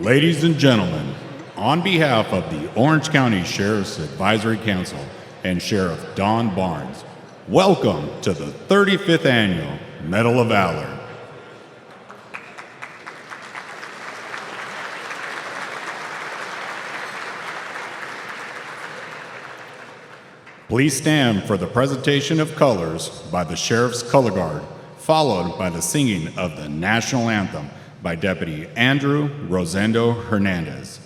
Ladies and gentlemen, on behalf of the Orange County Sheriff's Advisory Council and Sheriff Don Barnes, welcome to the 35th Annual Medal of Valor. Please stand for the presentation of colors by the Sheriff's Color Guard, followed by the singing of the National Anthem by Deputy Andrew Rosendo Hernandez.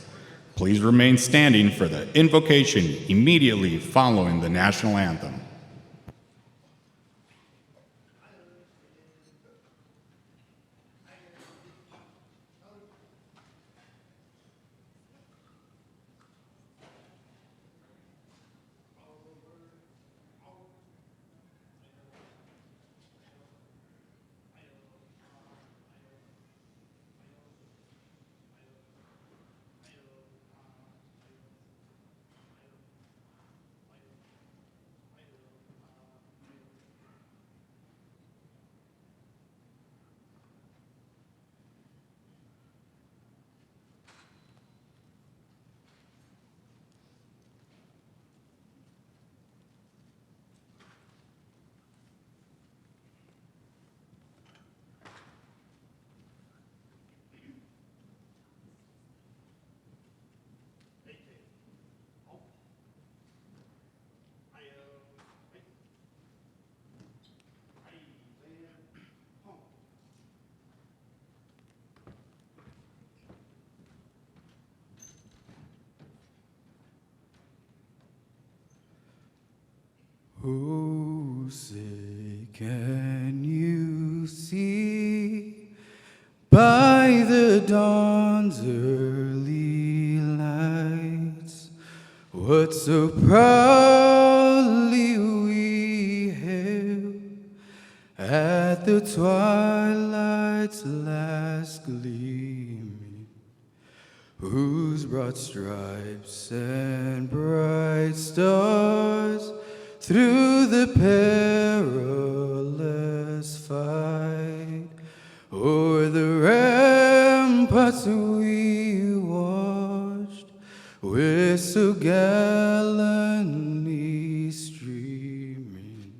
Please remain standing for the invocation immediately following the National Anthem. Oh, say, can you see by the dawn's early lights what so proudly we hailed at the twilight's last gleaming, whose broad stripes and bright stars through the perilous fight o'er the ramparts we watched with so gallantly streaming,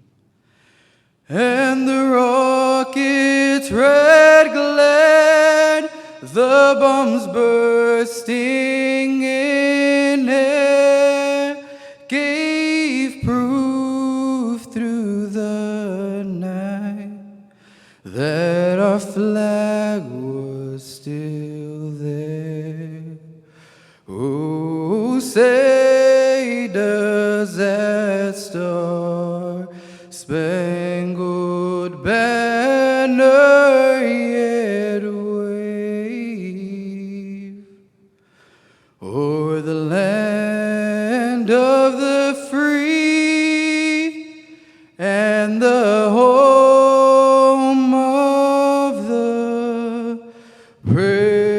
and the rocket's red glare, the bombs bursting in air, gave proof through the night that our flag was still there. Oh, say does that star-spangled banner yet wave o'er the land of the free and the home of the brave?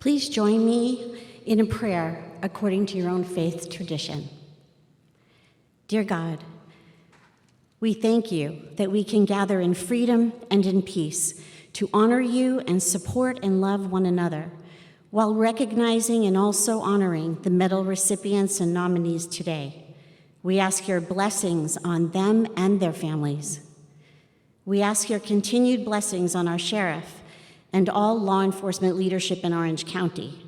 Please join me in a prayer according to your own faith tradition. Dear God, we thank you that we can gather in freedom and in peace to honor you and support and love one another, while recognizing and also honoring the medal recipients and nominees today. We ask your blessings on them and their families. We ask your continued blessings on our sheriff and all law enforcement leadership in Orange County.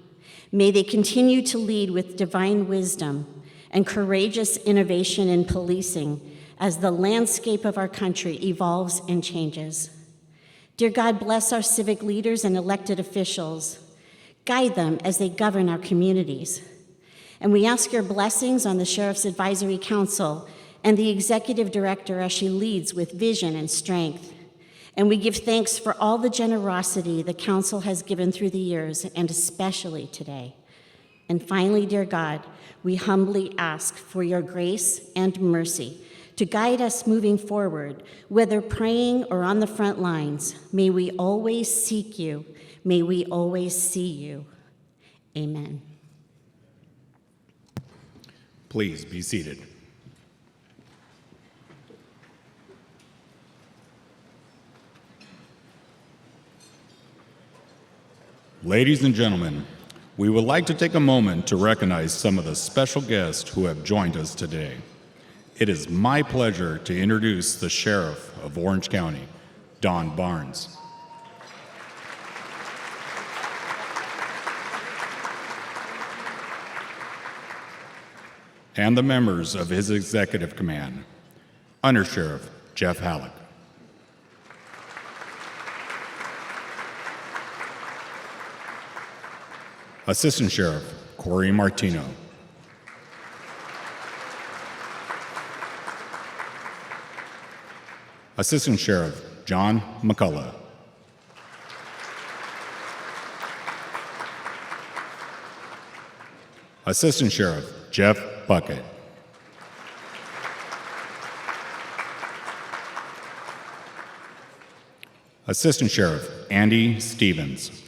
May they continue to lead with divine wisdom and courageous innovation in policing as the landscape of our country evolves and changes. Dear God, bless our civic leaders and elected officials. Guide them as they govern our communities. And we ask your blessings on the Sheriff's Advisory Council and the Executive Director as she leads with vision and strength. And we give thanks for all the generosity the Council has given through the years, and especially today. And finally, dear God, we humbly ask for your grace and mercy to guide us moving forward, whether praying or on the front lines. May we always seek you. May we always see you. Amen. Please be seated. Ladies and gentlemen, we would like to take a moment to recognize some of the special guests who have joined us today. It is my pleasure to introduce the Sheriff of Orange County, Don Barnes. And the members of his executive command, Under Sheriff Jeff Halleck, Assistant Sheriff Corey Martino, Assistant Sheriff John McCullough, Assistant Sheriff Jeff Bucket, Assistant Sheriff Andy Stevens,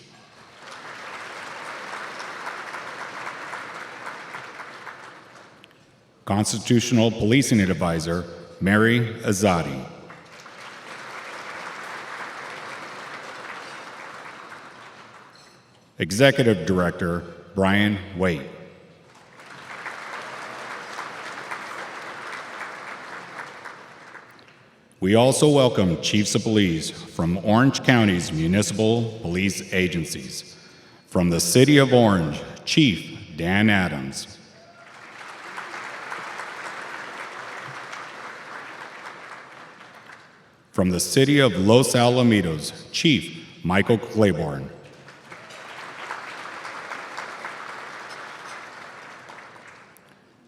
Constitutional Policing Advisor Mary Azadi, Executive Director Brian Waite, we also welcome Chiefs of Police from Orange County's municipal police agencies. From the City of Orange, Chief Dan Adams. From the City of Los Alamitos, Chief Michael Claiborne.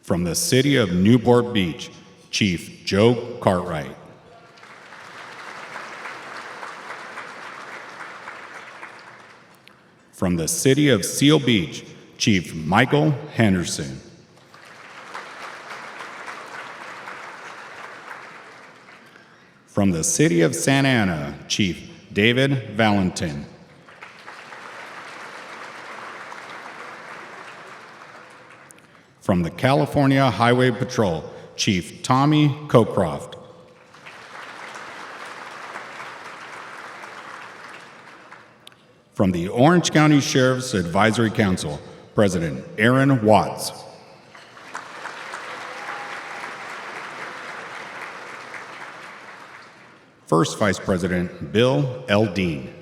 From the City of Newport Beach, Chief Joe Cartwright. From the City of Seal Beach, Chief Michael Henderson. From the City of Santa Ana, Chief David Valentin. From the California Highway Patrol, Chief Tommy Cockcroft. From the Orange County Sheriff's Advisory Council, President Aaron Watts. First Vice President Bill L. Dean.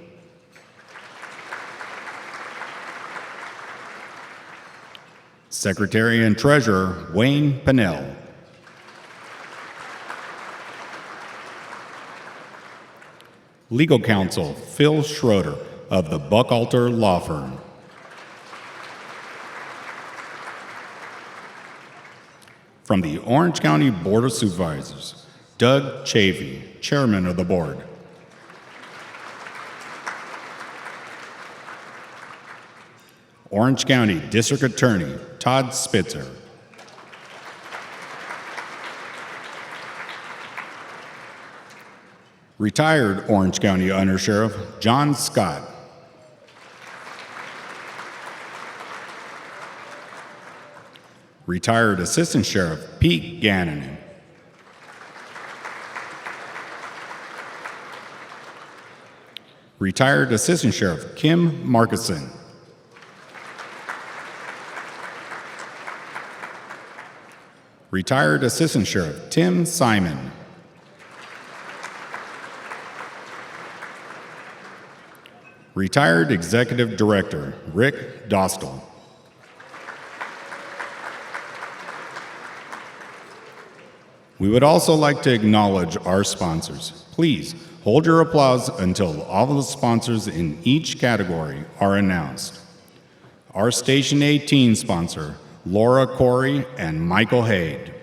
Secretary and Treasurer Wayne Pennell. Legal Counsel Phil Schroeder of the Buchalter Law Firm. From the Orange County Board of Supervisors, Doug Chavey, Chairman of the Board. Orange County District Attorney Todd Spitzer. Retired Orange County Under Sheriff John Scott. Retired Assistant Sheriff Pete Gannon. Retired Assistant Sheriff Kim Markison. Retired Assistant Sheriff Tim Simon. Retired Executive Director Rick Dostal. We would also like to acknowledge our sponsors. Please hold your applause until all of the sponsors in each category are announced. Our Station 18 sponsor, Laura Corey and Michael Haid.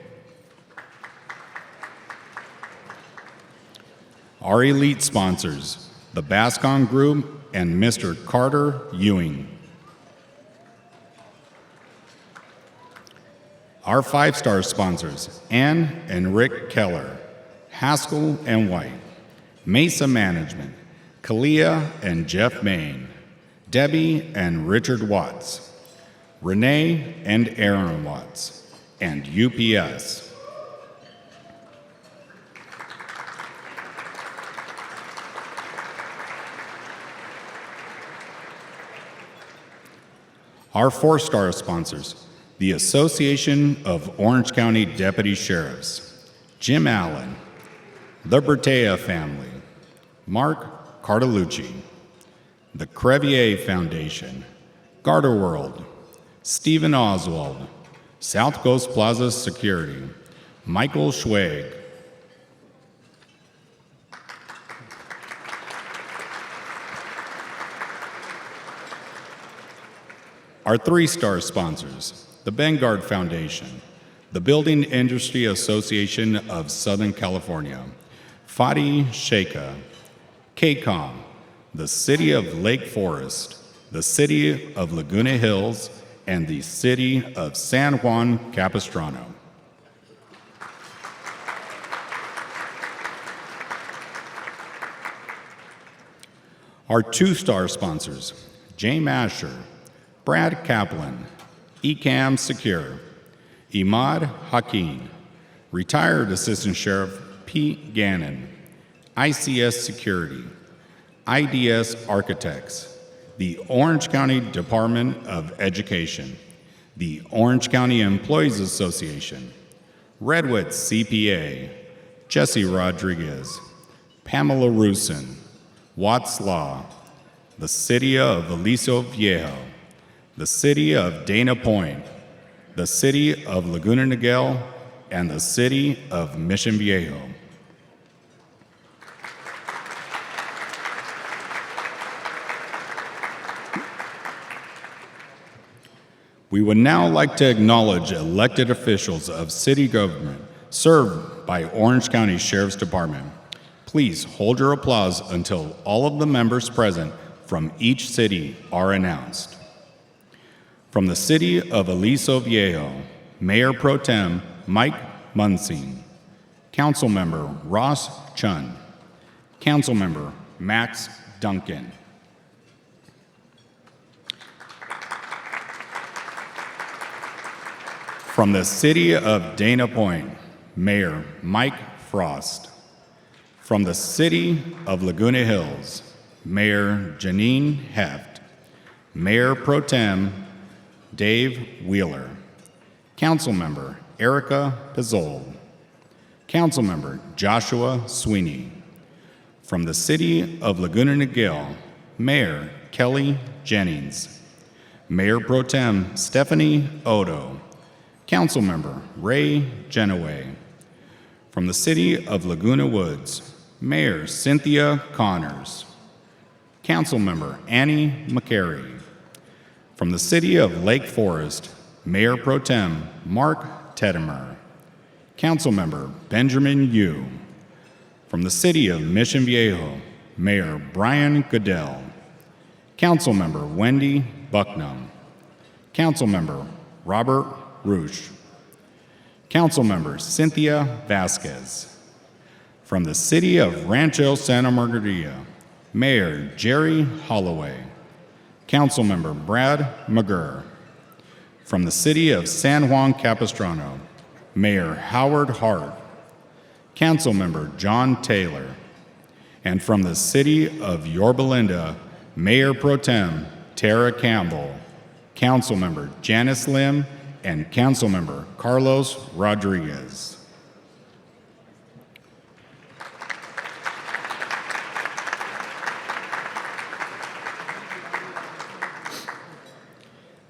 Our elite sponsors, the Bascon Group and Mr. Carter Ewing. Our 5-star sponsors, Ann and Rick Keller, Haskell and White, Mesa Management, Kalia and Jeff Main, Debbie and Richard Watts, Renee and Aaron Watts, and UPS. Our 4-star sponsors, the Association of Orange County Deputy Sheriffs, Jim Allen, the Bertea family, Mark Cartolucci, the Crevier Foundation, Garter World, Stephen Oswald, South Coast Plaza Security, Michael Schwag. Our 3-star sponsors, the Vanguard Foundation, the Building Industry Association of Southern California, Fadi Sheikha, KCOM, the City of Lake Forest, the City of Laguna Hills, and the City of San Juan Capistrano. Our 2-star sponsors, James Asher, Brad Kaplan, ECAM Secure, Imad Hakim, Retired Assistant Sheriff Pete Gannon, ICS Security, IDS Architects, the Orange County Department of Education, the Orange County Employees Association, Redwood CPA, Jesse Rodriguez, Pamela Rusin, Watts Law, the City of Aliso Viejo, the City of Dana Point, the City of Laguna Niguel, and the City of Mission Viejo. We would now like to acknowledge elected officials of city government served by Orange County Sheriff's Department. Please hold your applause until all of the members present from each city are announced. From the City of Aliso Viejo, Mayor Pro Tem Mike Munsing, Councilmember Ross Chun, Councilmember Max Duncan. From the City of Dana Point, Mayor Mike Frost. From the City of Laguna Hills, Mayor Janine Heft, Mayor Pro Tem Dave Wheeler, Councilmember Erica Pizzol, Councilmember Joshua Sweeney. From the City of Laguna Niguel, Mayor Kelly Jennings, Mayor Pro Tem Stephanie Odo, Councilmember Ray Genoway. From the City of Laguna Woods, Mayor Cynthia Connors, Councilmember Annie McCary. From the City of Lake Forest, Mayor Pro Tem Mark Tedimer, Councilmember Benjamin Yu. From the City of Mission Viejo, Mayor Brian Goodell, Councilmember Wendy Bucknam, Councilmember Robert Roosh, Councilmember Cynthia Vasquez. From the City of Rancho Santa Margarita, Mayor Jerry Holloway, Councilmember Brad McGurr. From the City of San Juan Capistrano, Mayor Howard Hart, Councilmember John Taylor. And from the City of Yorba Linda, Mayor Pro Tem Tara Campbell, Councilmember Janice Lim, and Councilmember Carlos Rodriguez.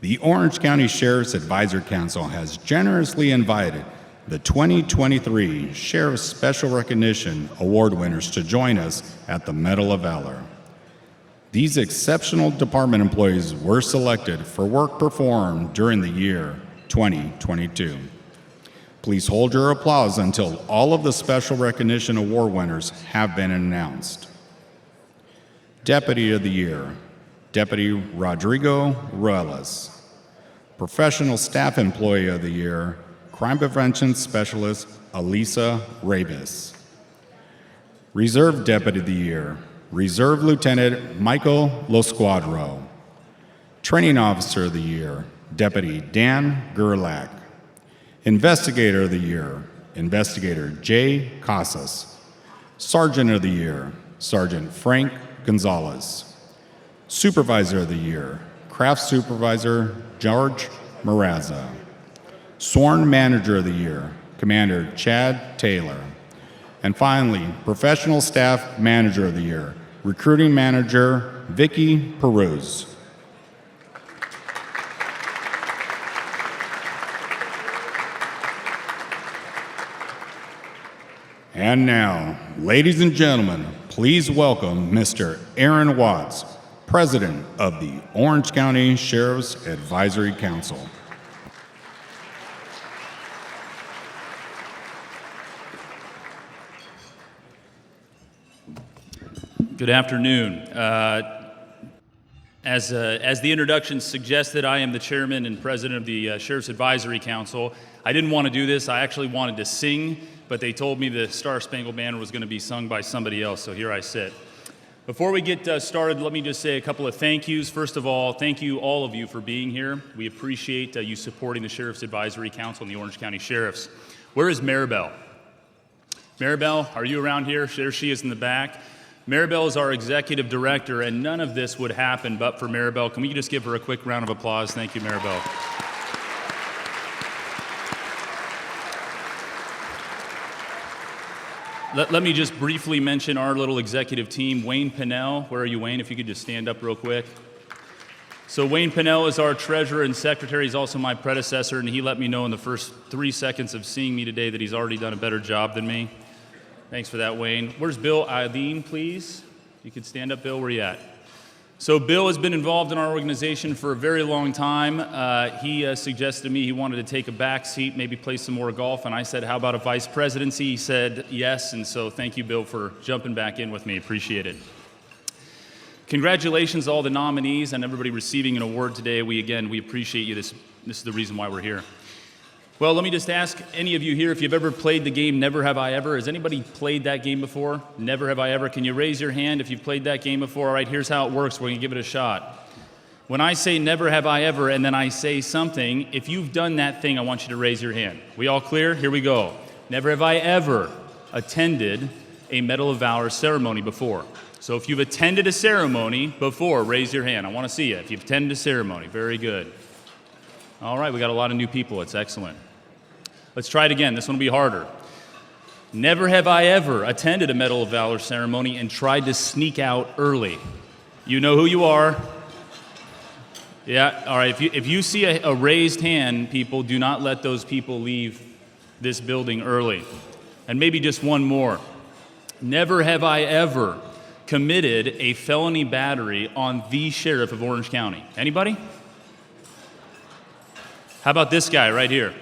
The Orange County Sheriff's Advisory Council has generously invited the 2023 Sheriff's Special Recognition Award winners to join us at the Medal of Valor. These exceptional department employees were selected for work performed during the year 2022. Please hold your applause until all of the Special Recognition Award winners have been announced. Deputy of the Year, Deputy Rodrigo Ruelas. Professional Staff Employee of the Year, Crime Prevention Specialist Elisa Rabis. Reserve Deputy of the Year, Reserve Lieutenant Michael Losquadro. Training Officer of the Year, Deputy Dan Gerlach. Investigator of the Year, Investigator Jay Casas. Sergeant of the Year, Sergeant Frank Gonzalez. Supervisor of the Year, Craft Supervisor George Maraza. Sworn Manager of the Year, Commander Chad Taylor. And finally, Professional Staff Manager of the Year, Recruiting Manager Vicky Peruz. And now, ladies and gentlemen, please welcome Mr. Aaron Watts, President of the Orange County Sheriff's Advisory Council. Good afternoon. As the introduction suggested, I am the chairman and president of the Sheriff's Advisory Council. I didn't want to do this. I actually wanted to sing, but they told me the Star Spangled Banner was going to be sung by somebody else, so here I sit. Before we get started, let me just say a couple of thank yous. First of all, thank you, all of you, for being here. We appreciate you supporting the Sheriff's Advisory Council and the Orange County Sheriffs. Where is Maribel? Maribel, are you around here? There she is in the back. Maribel is our executive director, and none of this would happen but for Maribel. Can we just give her a quick round of applause? Thank you, Maribel. Let me just briefly mention our little executive team. Wayne Pinnell, where are you, Wayne? If you could just stand up real quick. So Wayne Pinnell is our treasurer and secretary. He's also my predecessor, and he let me know in the first 3 seconds of seeing me today that he's already done a better job than me. Thanks for that, Wayne. Where's Bill Aydin, please? You could stand up, Bill. Where you at? So Bill has been involved in our organization for a very long time. He suggested to me he wanted to take a back seat, maybe play some more golf, and I said, how about a vice presidency? He said yes, and so thank you, Bill, for jumping back in with me. Appreciate it. Congratulations to all the nominees and everybody receiving an award today. We appreciate you. This is the reason why we're here. Well, let me just ask any of you here if you've ever played the game Never Have I Ever. Has anybody played that game before? Never Have I Ever. Can you raise your hand if you've played that game before? All right, here's how it works. We're going to give it a shot. When I say Never Have I Ever and then I say something, if you've done that thing, I want you to raise your hand. We all clear? Here we go. Never have I ever attended a Medal of Valor ceremony before. So if you've attended a ceremony before, raise your hand. I want to see you. If you've attended a ceremony, very good. All right, we got a lot of new people. It's excellent. Let's try it again. This one will be harder. Never have I ever attended a Medal of Valor ceremony and tried to sneak out early. You know who you are. Yeah, all right. If you see a raised hand, people, do not let those people leave this building early. And maybe just one more. Never have I ever committed a felony battery on the sheriff of Orange County. Anybody? How about this guy right here?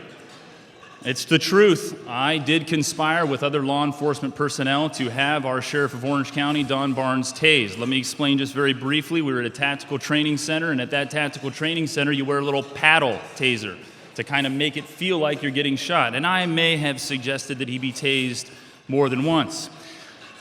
It's the truth. I did conspire with other law enforcement personnel to have our Sheriff of Orange County, Don Barnes, tased. Let me explain just very briefly. We were at a tactical training center, and at that tactical training center, you wear a little paddle taser to kind of make it feel like you're getting shot. And I may have suggested that he be tased more than once.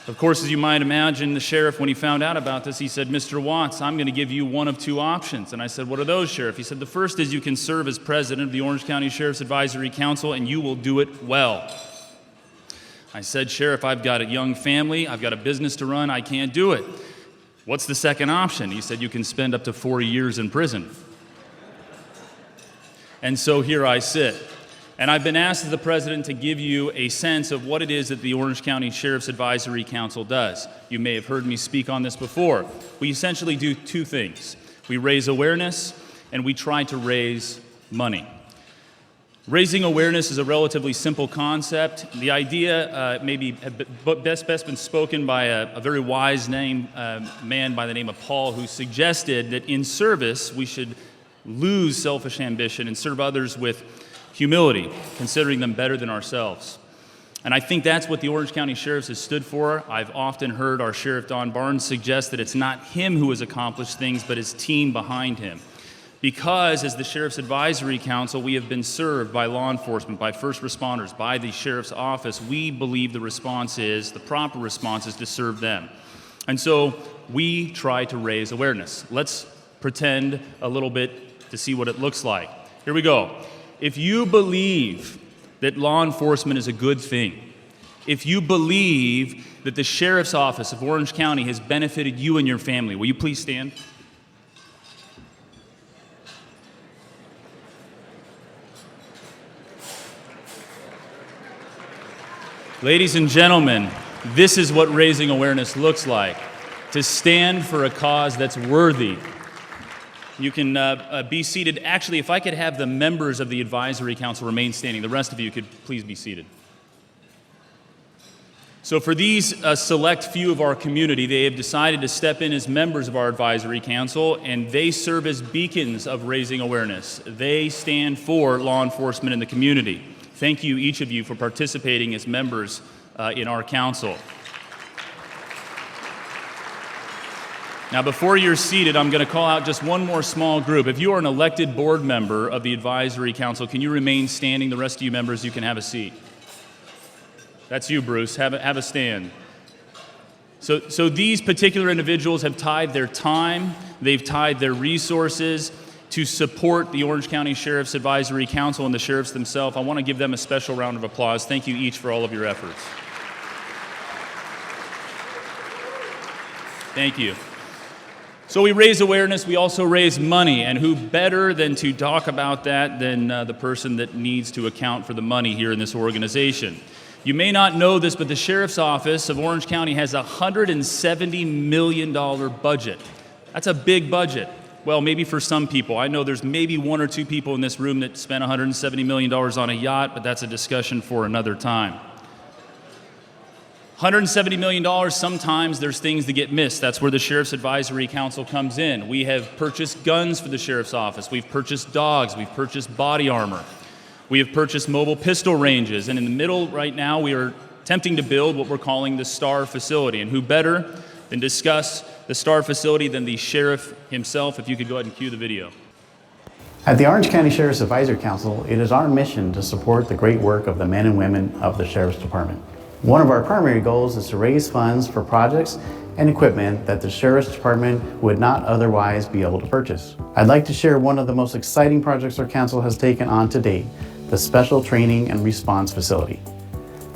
Of course, as you might imagine, the sheriff, when he found out about this, he said, Mr. Watts, I'm going to give you one of two options. And I said, what are those, Sheriff? He said, the first is you can serve as president of the Orange County Sheriff's Advisory Council, and you will do it well. I said, Sheriff, I've got a young family. I've got a business to run. I can't do it. What's the second option? He said, you can spend up to 40 years in prison. And so here I sit. And I've been asked as the president to give you a sense of what it is that the Orange County Sheriff's Advisory Council does. You may have heard me speak on this before. We essentially do two things. We raise awareness, and we try to raise money. Raising awareness is a relatively simple concept. The idea maybe best been spoken by a very wise man by the name of Paul, who suggested that in service we should lose selfish ambition and serve others with humility, considering them better than ourselves. And I think that's what the Orange County Sheriffs has stood for. I've often heard our Sheriff Don Barnes suggest that it's not him who has accomplished things, but his team behind him. Because as the Sheriff's Advisory Council, we have been served by law enforcement, by first responders, by the Sheriff's Office. We believe the proper response is to serve them. And so we try to raise awareness. Let's pretend a little bit to see what it looks like. Here we go. If you believe that law enforcement is a good thing, if you believe that the Sheriff's Office of Orange County has benefited you and your family, will you please stand? Ladies and gentlemen, this is what raising awareness looks like. To stand for a cause that's worthy. You can be seated. Actually, if I could have the members of the Advisory Council remain standing, the rest of you could please be seated. So for these select few of our community, they have decided to step in as members of our Advisory Council, and they serve as beacons of raising awareness. They stand for law enforcement in the community. Thank you, each of you, for participating as members in our council. Now, before you're seated, I'm going to call out just one more small group. If you are an elected board member of the Advisory Council, can you remain standing? The rest of you members, you can have a seat. That's you, Bruce. Have a stand. So these particular individuals have tied their time, they've tied their resources to support the Orange County Sheriff's Advisory Council and the sheriffs themselves. I want to give them a special round of applause. Thank you each for all of your efforts. Thank you. So we raise awareness, we also raise money, and who better than to talk about that than the person that needs to account for the money here in this organization. You may not know this, but the Sheriff's Office of Orange County has a $170 million budget. That's a big budget. Well, maybe for some people. I know there's maybe one or two people in this room that spent $170 million on a yacht, but that's a discussion for another time. $170 million, sometimes there's things that get missed. That's where the Sheriff's Advisory Council comes in. We have purchased guns for the Sheriff's Office. We've purchased dogs. We've purchased body armor. We have purchased mobile pistol ranges. And in the middle right now, we are attempting to build what we're calling the STAR facility. And who better than discuss the STAR facility than the sheriff himself? If you could go ahead and cue the video. At the Orange County Sheriff's Advisory Council, it is our mission to support the great work of the men and women of the Sheriff's Department. One of our primary goals is to raise funds for projects and equipment that the Sheriff's Department would not otherwise be able to purchase. I'd like to share one of the most exciting projects our council has taken on to date, the Special Training and Response Facility.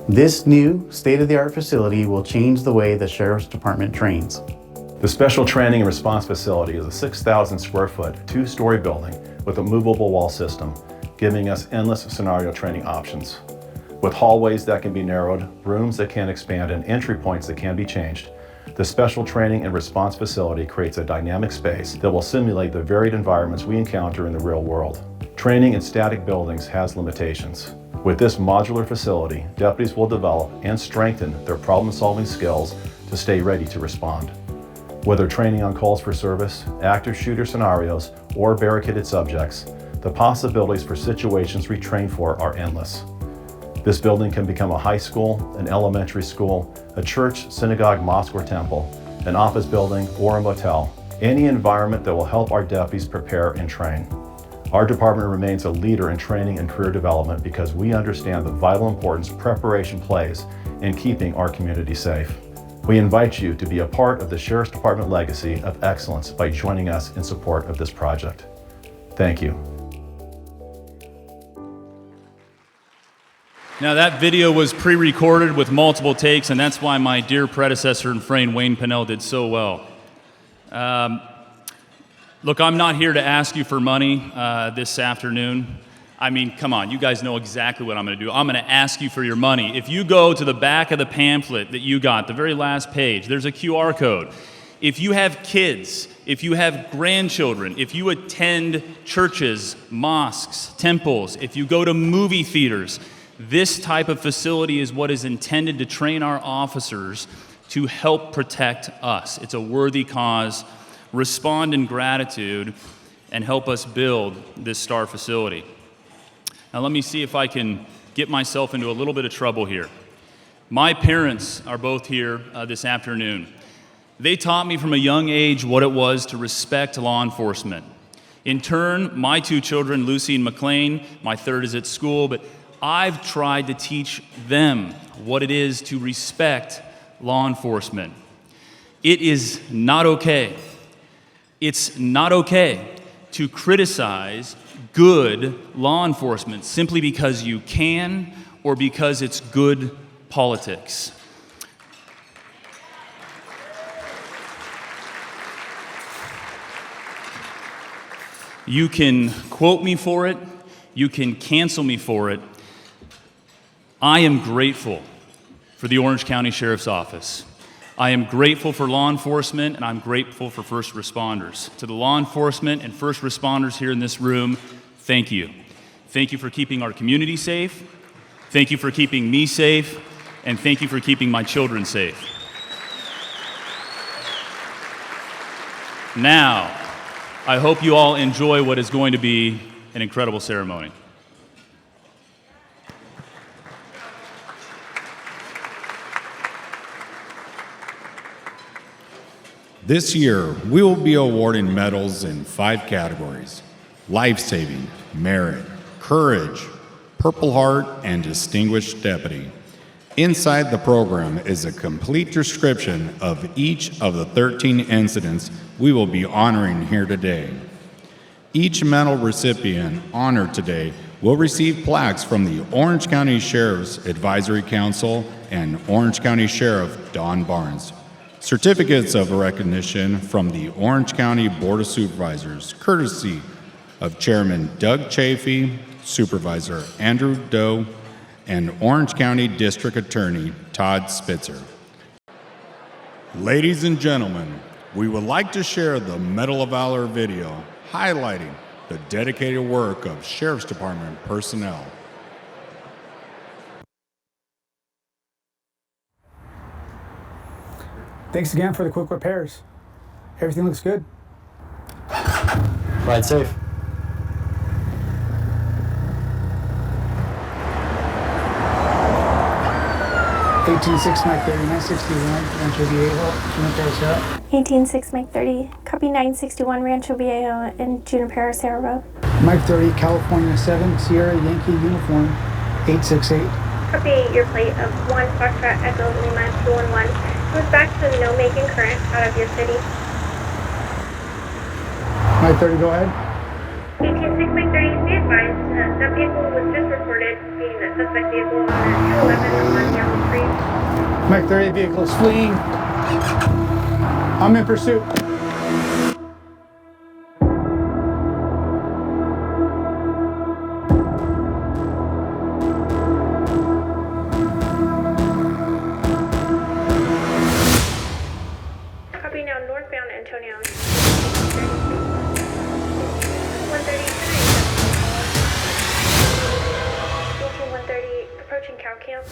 This new state-of-the-art facility will change the way the Sheriff's Department trains. The Special Training and Response Facility is a 6,000 square foot, two-story building with a movable wall system, giving us endless scenario training options. With hallways that can be narrowed, rooms that can expand, and entry points that can be changed, the Special Training and Response Facility creates a dynamic space that will simulate the varied environments we encounter in the real world. Training in static buildings has limitations. With this modular facility, deputies will develop and strengthen their problem-solving skills to stay ready to respond. Whether training on calls for service, active shooter scenarios, or barricaded subjects, the possibilities for situations we train for are endless. This building can become a high school, an elementary school, a church, synagogue, mosque, or temple, an office building, or a motel. Any environment that will help our deputies prepare and train. Our department remains a leader in training and career development because we understand the vital importance preparation plays in keeping our community safe. We invite you to be a part of the Sheriff's Department legacy of excellence by joining us in support of this project. Thank you. Now that video was pre-recorded with multiple takes, and that's why my dear predecessor and friend Wayne Pinnell did so well. Look, I'm not here to ask you for money this afternoon. I mean, come on, you guys know exactly what I'm going to do. I'm going to ask you for your money. If you go to the back of the pamphlet that you got, the very last page, there's a QR code. If you have kids, if you have grandchildren, if you attend churches, mosques, temples, if you go to movie theaters, this type of facility is what is intended to train our officers to help protect us. It's a worthy cause. Respond in gratitude and help us build this STAR facility. Now let me see if I can get myself into a little bit of trouble here. My parents are both here this afternoon. They taught me from a young age what it was to respect law enforcement. In turn, my two children, Lucy and McLean, my third is at school, but I've tried to teach them what it is to respect law enforcement. It is not okay. It's not okay to criticize good law enforcement simply because you can or because it's good politics. You can quote me for it, you can cancel me for it. I am grateful for the Orange County Sheriff's Office. I am grateful for law enforcement, and I'm grateful for first responders. To the law enforcement and first responders here in this room, thank you. Thank you for keeping our community safe. Thank you for keeping me safe. And thank you for keeping my children safe. Now, I hope you all enjoy what is going to be an incredible ceremony. This year, we will be awarding medals in 5 categories: life-saving, merit, courage, Purple Heart, and Distinguished Deputy. Inside the program is a complete description of each of the 13 incidents we will be honoring here today. Each medal recipient honored today will receive plaques from the Orange County Sheriff's Advisory Council and Orange County Sheriff Don Barnes. Certificates of recognition from the Orange County Board of Supervisors, courtesy of Chairman Doug Chafee, Supervisor Andrew Doe, and Orange County District Attorney Todd Spitzer. Ladies and gentlemen, we would like to share the Medal of Valor video highlighting the dedicated work of Sheriff's Department personnel. Thanks again for the quick repairs. Everything looks good. Ride safe. 18-6 Mike 30, 961, Rancho Viejo, Junipero Sierra. 18-6 Mike 30, copy 961 Rancho Viejo and Junipero Sierra Road. Mike 30, California 7, Sierra Yankee Uniform, 868. Copy your plate of 1 Foxtrot Echo Lima 211. Move back to the no making current out of your city. Mike 30, go ahead. 18-6 Mike 30, be advised that vehicle was just reported being a suspect vehicle on the 211 on Yellow Street. Mike 30, vehicle is fleeing. I'm in pursuit. Copy now, northbound Antonio. 130, approaching cow camp.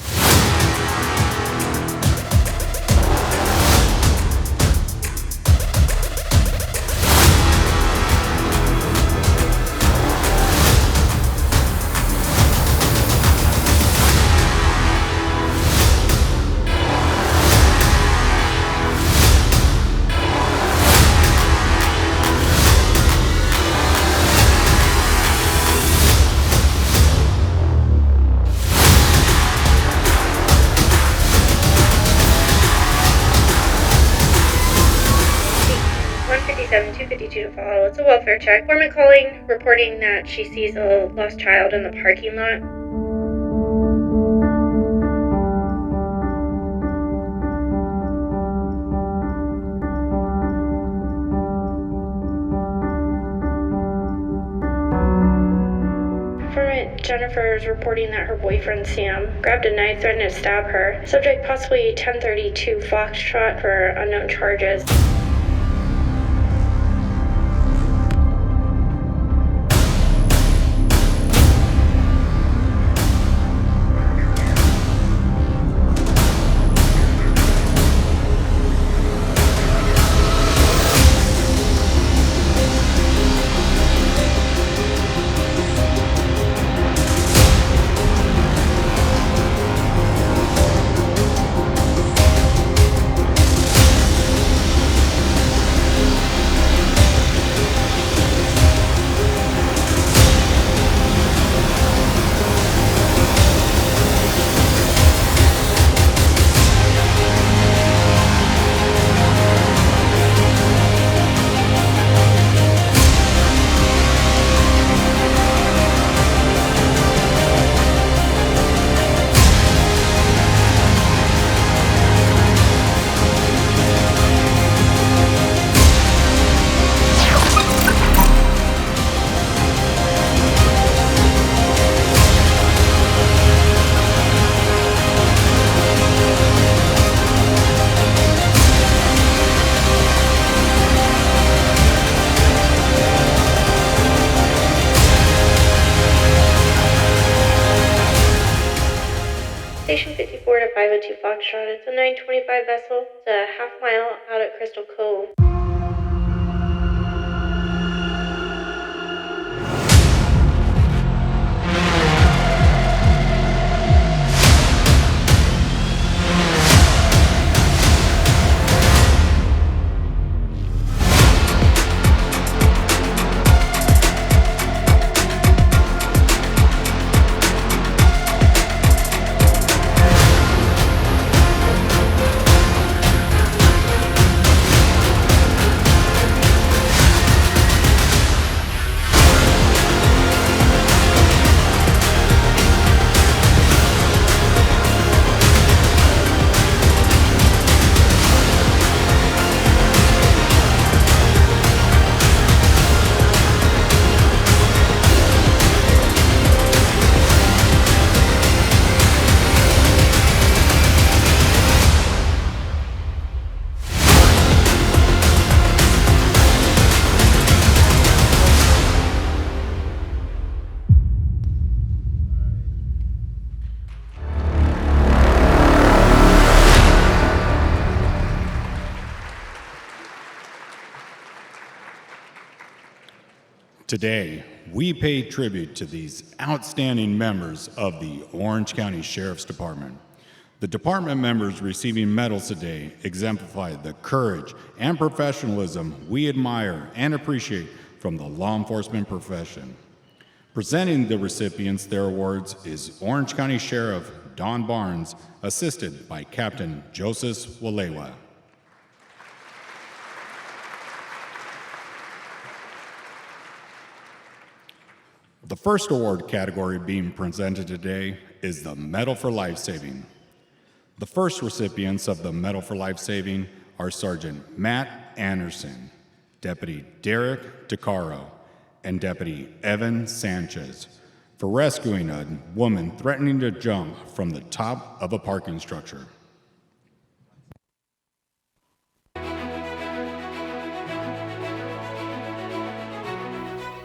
To follow. It's a welfare check. Foreman calling, reporting that she sees a lost child in the parking lot. Informant Jennifer is reporting that her boyfriend Sam grabbed a knife, threatened to stab her. Subject possibly 1032 Foxtrot for unknown charges. Bravo 2 Foxtrot. It's a 925 vessel. It's a half-mile out at Crystal Cove. Today, we pay tribute to these outstanding members of the Orange County Sheriff's Department. The department members receiving medals today exemplify the courage and professionalism we admire and appreciate from the law enforcement profession. Presenting the recipients their awards is Orange County Sheriff Don Barnes, assisted by Captain Joseph Walewa. The first award category being presented today is the Medal for Life Saving. The first recipients of the Medal for Life Saving are Sergeant Matt Anderson, Deputy Derek DeCaro, and Deputy Evan Sanchez for rescuing a woman threatening to jump from the top of a parking structure.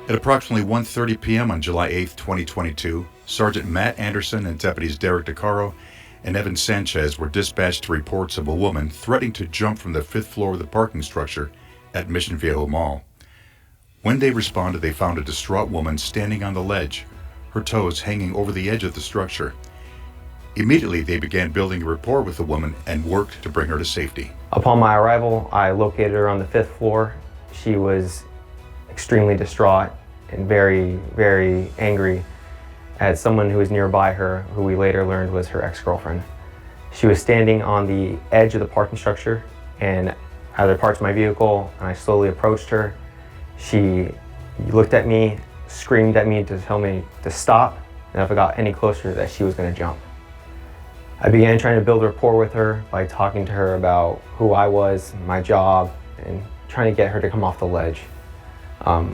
At approximately 1:30 p.m. on July 8, 2022, Sergeant Matt Anderson and Deputies Derek DeCaro and Evan Sanchez were dispatched to reports of a woman threatening to jump from the 5th floor of the parking structure at Mission Viejo Mall. When they responded, they found a distraught woman standing on the ledge, her toes hanging over the edge of the structure. Immediately, they began building a rapport with the woman and worked to bring her to safety. Upon my arrival, I located her on the 5th floor. She was extremely distraught and very, very angry at someone who was nearby her, who we later learned was her ex-girlfriend. She was standing on the edge of the parking structure and had her parked my vehicle, and I slowly approached her. She looked at me, screamed at me to tell me to stop, and if I got any closer that she was going to jump. I began trying to build rapport with her by talking to her about who I was, my job, and trying to get her to come off the ledge.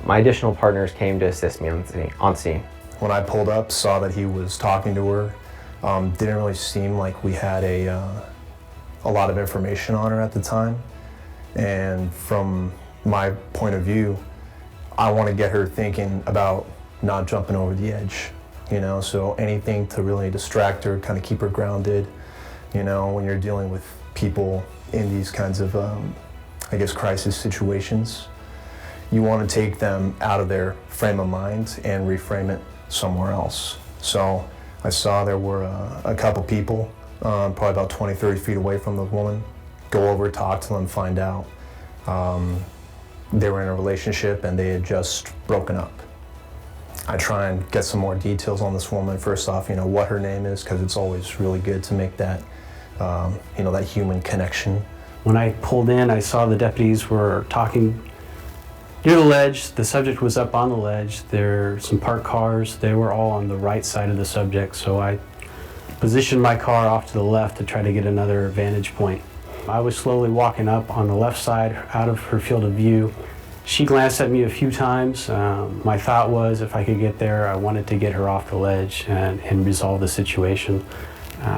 My additional partners came to assist me on scene. When I pulled up, saw that he was talking to her. Didn't really seem like we had a lot of information on her at the time. And from my point of view, I want to get her thinking about not jumping over the edge, you know, so anything to really distract her, kind of keep her grounded, you know, when you're dealing with people in these kinds of, I guess, crisis situations. You want to take them out of their frame of mind and reframe it somewhere else. So I saw there were a couple people, probably about 20, 30 feet away from the woman. Go over, talk to them, find out. They were in a relationship and they had just broken up. I try and get some more details on this woman. First off, you know, what her name is, because it's always really good to make that, you know, that human connection. When I pulled in, I saw the deputies were talking near the ledge. The subject was up on the ledge. There are some parked cars. They were all on the right side of the subject, so I positioned my car off to the left to try to get another vantage point. I was slowly walking up on the left side out of her field of view. She glanced at me a few times. My thought was if I could get there, I wanted to get her off the ledge and resolve the situation.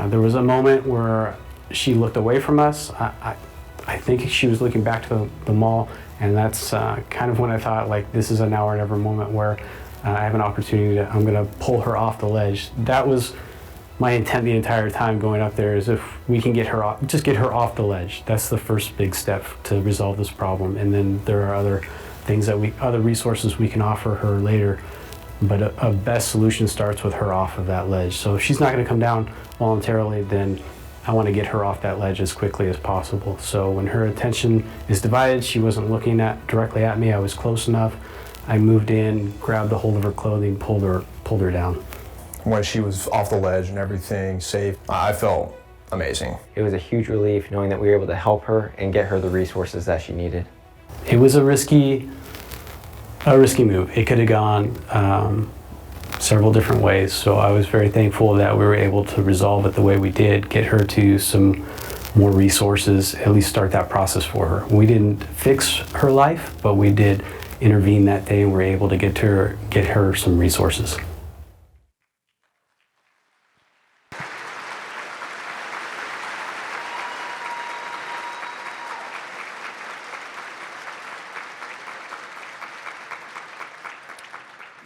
There was a moment where she looked away from us. I think she was looking back to the mall, and that's kind of when I thought, like, this is a now or never moment where I have an opportunity I'm gonna pull her off the ledge. That was my intent the entire time going up there is if we can get her off, just get her off the ledge. That's the first big step to resolve this problem. And then there are other things that other resources we can offer her later. But a best solution starts with her off of that ledge. So if she's not going to come down voluntarily, then I want to get her off that ledge as quickly as possible. So when her attention is divided, she wasn't looking directly at me. I was close enough. I moved in, grabbed a hold of her clothing, pulled her down. When she was off the ledge and everything safe, I felt amazing. It was a huge relief knowing that we were able to help her and get her the resources that she needed. It was a risky move. It could have gone several different ways, so I was very thankful that we were able to resolve it the way we did, get her to some more resources, at least start that process for her. We didn't fix her life, but we did intervene that day and were able to get her some resources.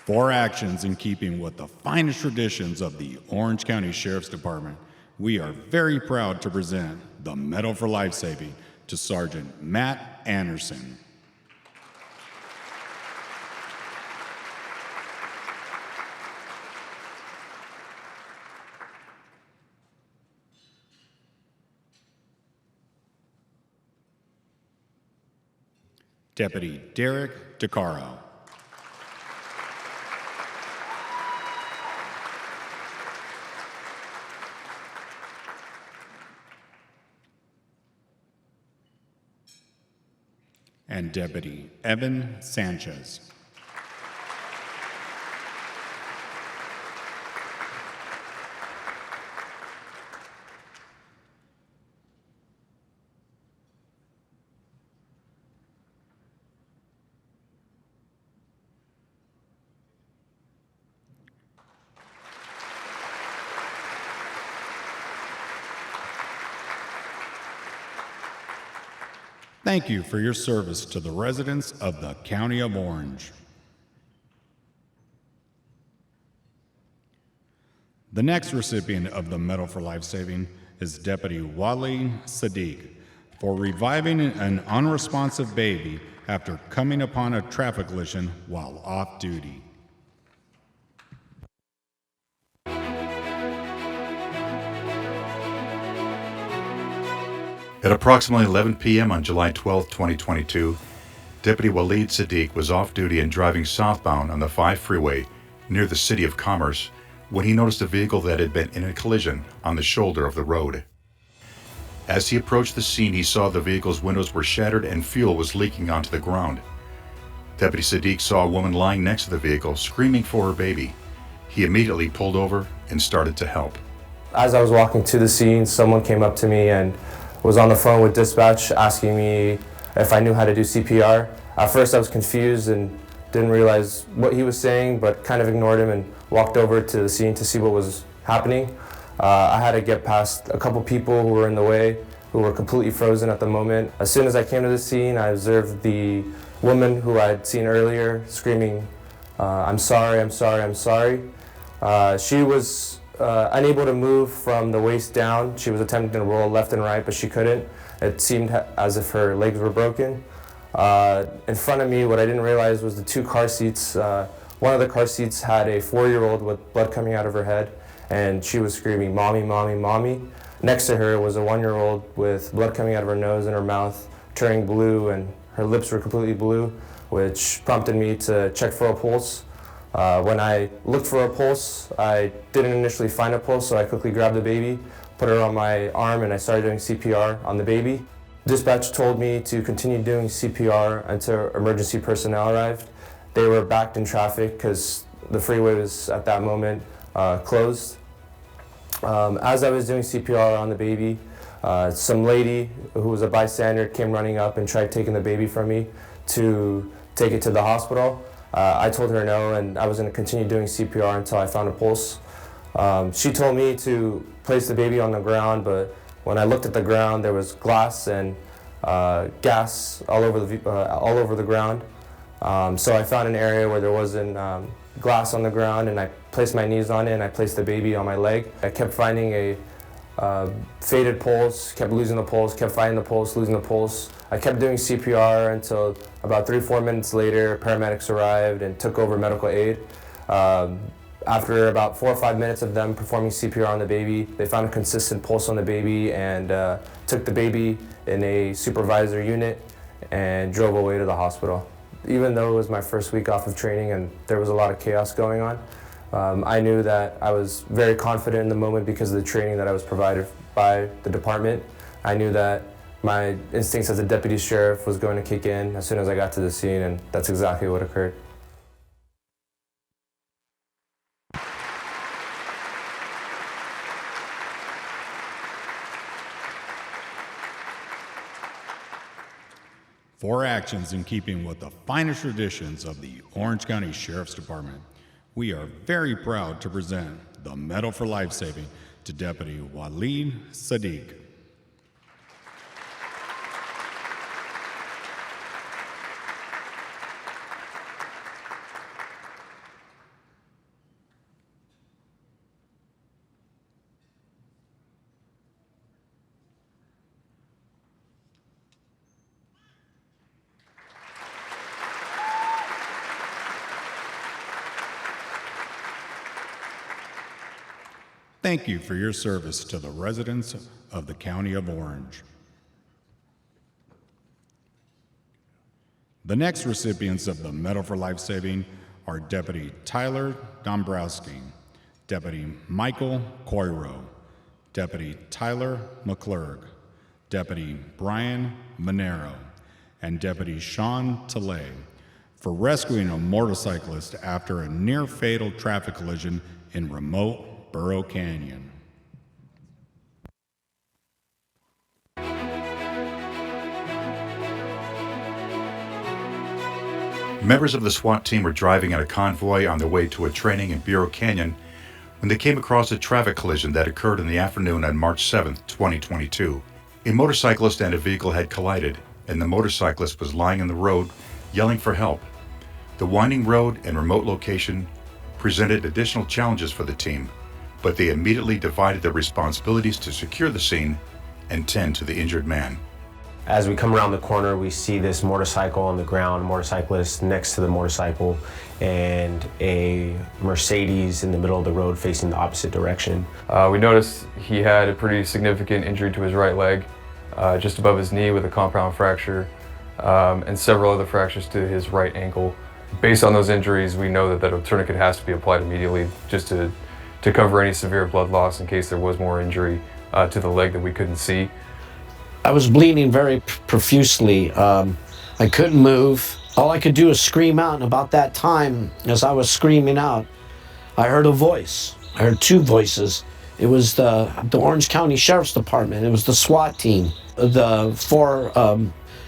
For actions in keeping with the finest traditions of the Orange County Sheriff's Department, we are very proud to present the Medal for Life Saving to Sergeant Matt Anderson. Deputy Derek DeCaro. And Deputy Evan Sanchez. Thank you for your service to the residents of the County of Orange. The next recipient of the Medal for Life Saving is Deputy Wali Sadiq for reviving an unresponsive baby after coming upon a traffic collision while off duty. At approximately 11 p.m. on July 12, 2022, Deputy Waleed Sadiq was off duty and driving southbound on the 5 freeway near the City of Commerce when he noticed a vehicle that had been in a collision on the shoulder of the road. As he approached the scene, he saw the vehicle's windows were shattered and fuel was leaking onto the ground. Deputy Sadiq saw a woman lying next to the vehicle, screaming for her baby. He immediately pulled over and started to help. As I was walking to the scene, someone came up to me and was on the phone with dispatch asking me if I knew how to do CPR. At first I was confused and didn't realize what he was saying, but kind of ignored him and walked over to the scene to see what was happening. I had to get past a couple people who were in the way, who were completely frozen at the moment. As soon as I came to the scene, I observed the woman who I had seen earlier screaming, "I'm sorry, I'm sorry, I'm sorry." She was unable to move from the waist down. She was attempting to roll left and right, but she couldn't. It seemed as if her legs were broken. In front of me, what I didn't realize was the 2 car seats. One of the car seats had a 4-year-old with blood coming out of her head, and she was screaming, "Mommy, mommy, mommy." Next to her was a 1-year-old with blood coming out of her nose and her mouth, turning blue, and her lips were completely blue, which prompted me to check for a pulse. When I looked for a pulse, I didn't initially find a pulse, so I quickly grabbed the baby, put her on my arm, and I started doing CPR on the baby. Dispatch told me to continue doing CPR until emergency personnel arrived. They were backed in traffic because the freeway was at that moment closed. As I was doing CPR on the baby, some lady who was a bystander came running up and tried taking the baby from me to take it to the hospital. I told her no, and I was going to continue doing CPR until I found a pulse. She told me to place the baby on the ground, but when I looked at the ground, there was glass and gas all over the ground. So I found an area where there wasn't glass on the ground, and I placed my knees on it, and I placed the baby on my leg. I kept finding a faded pulse, kept losing the pulse, kept finding the pulse, losing the pulse. I kept doing CPR until about 3-4 minutes later, paramedics arrived and took over medical aid. After about 4 or 5 minutes of them performing CPR on the baby, they found a consistent pulse on the baby and took the baby in a supervisor unit and drove away to the hospital. Even though it was my first week off of training and there was a lot of chaos going on, I knew that I was very confident in the moment because of the training that I was provided by the department. I knew that my instincts as a deputy sheriff was going to kick in as soon as I got to the scene, and that's exactly what occurred. For actions in keeping with the finest traditions of the Orange County Sheriff's Department, we are very proud to present the Medal for Life Saving to Deputy Waleed Sadiq. Thank you for your service to the residents of the County of Orange. The next recipients of the Medal for Life Saving are Deputy Tyler Dombrowski, Deputy Michael Coiro, Deputy Tyler McClurg, Deputy Brian Monero, and Deputy Sean Tilley for rescuing a motorcyclist after a near-fatal traffic collision in remote Burrow Canyon. Members of the SWAT team were driving in a convoy on their way to a training in Burrow Canyon when they came across a traffic collision that occurred in the afternoon on March 7, 2022. A motorcyclist and a vehicle had collided, and the motorcyclist was lying in the road yelling for help. The winding road and remote location presented additional challenges for the team, but they immediately divided their responsibilities to secure the scene and tend to the injured man. As we come around the corner, we see this motorcycle on the ground, motorcyclist next to the motorcycle, and a Mercedes in the middle of the road facing the opposite direction. We noticed he had a pretty significant injury to his right leg, just above his knee with a compound fracture, and several other fractures to his right ankle. Based on those injuries, we know that a tourniquet has to be applied immediately just to cover any severe blood loss in case there was more injury to the leg that we couldn't see. I was bleeding very profusely. I couldn't move. All I could do was scream out, and about that time, as I was screaming out, I heard a voice. I heard two voices. It was the Orange County Sheriff's Department. It was the SWAT team. The four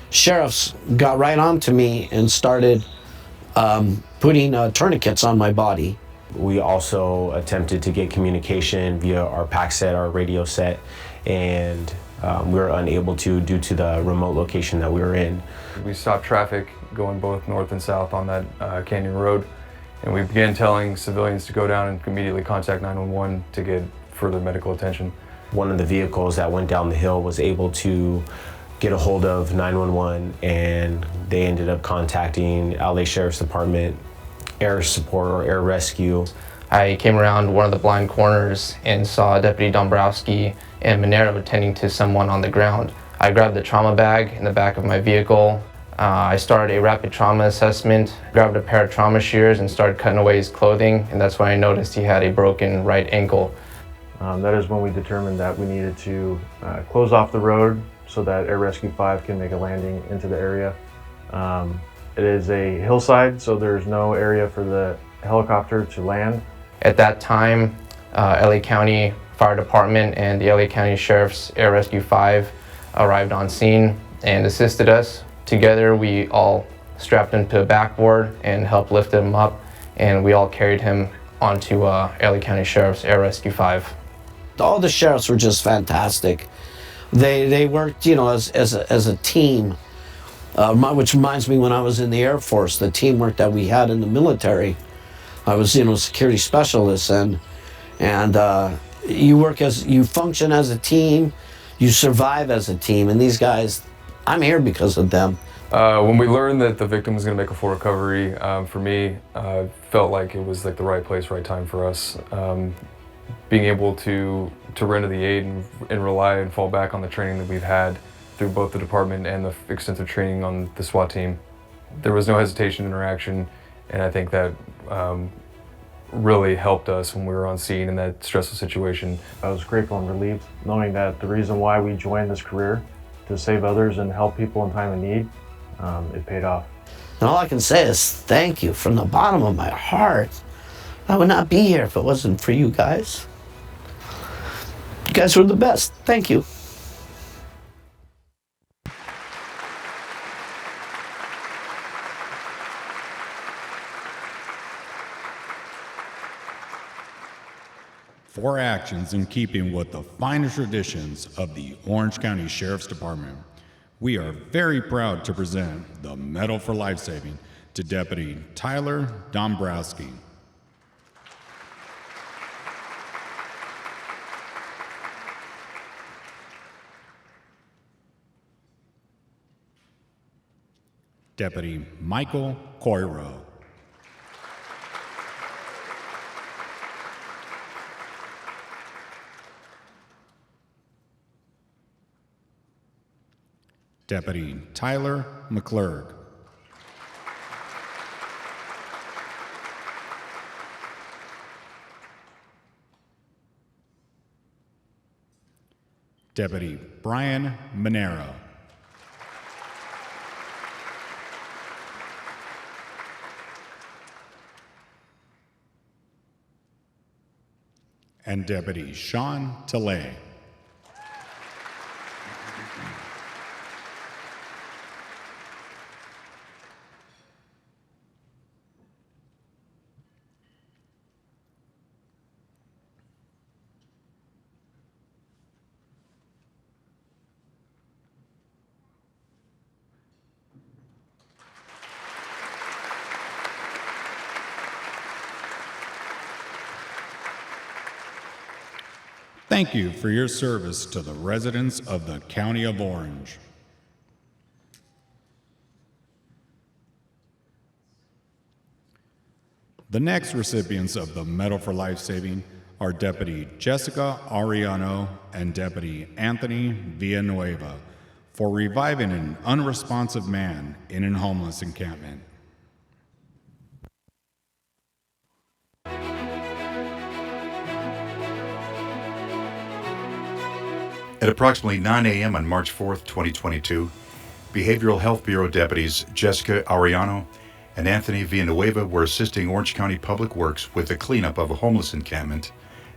sheriffs got right onto me and started putting tourniquets on my body. We also attempted to get communication via our pack set, our radio set, and we were unable to due to the remote location that we were in. We stopped traffic going both north and south on that canyon road, and we began telling civilians to go down and immediately contact 911 to get further medical attention. One of the vehicles that went down the hill was able to get a hold of 911, and they ended up contacting LA Sheriff's Department, air support or air rescue. I came around one of the blind corners and saw Deputy Dombrowski and Monero attending to someone on the ground. I grabbed the trauma bag in the back of my vehicle. I started a rapid trauma assessment, grabbed a pair of trauma shears and started cutting away his clothing, and that's when I noticed he had a broken right ankle. That is when we determined that we needed to close off the road so that Air Rescue 5 can make a landing into the area. It is a hillside, so there's no area for the helicopter to land. At that time, LA County Fire Department and the LA County Sheriff's Air Rescue 5 arrived on scene and assisted us. Together, we all strapped him to a backboard and helped lift him up, and we all carried him onto LA County Sheriff's Air Rescue 5. All the sheriffs were just fantastic. They worked, as a team. which reminds me when I was in the Air Force, the teamwork that we had in the military. I was, security specialist, and you function as a team, you survive as a team, and these guys, I'm here because of them. When we learned that the victim was going to make a full recovery, for me, felt like it was like the right place, right time for us. Being able to render the aid and rely and fall back on the training that we've had through both the department and the extensive training on the SWAT team. There was no hesitation, interaction, and I think that really helped us when we were on scene in that stressful situation. I was grateful and relieved knowing that the reason why we joined this career, to save others and help people in time of need, it paid off. And all I can say is thank you from the bottom of my heart. I would not be here if it wasn't for you guys. You guys were the best. Thank you. For actions in keeping with the finest traditions of the Orange County Sheriff's Department, we are very proud to present the Medal for Life Saving to Deputy Tyler Dombrowski. Deputy Michael Coiro. Deputy Tyler McClurg. Deputy Brian Monero. And Deputy Sean Tilley. Thank you for your service to the residents of the County of Orange. The next recipients of the Medal for Life Saving are Deputy Jessica Ariano and Deputy Anthony Villanueva for reviving an unresponsive man in a homeless encampment. At approximately 9 a.m. on March 4th, 2022, Behavioral Health Bureau deputies Jessica Ariano and Anthony Villanueva were assisting Orange County Public Works with the cleanup of a homeless encampment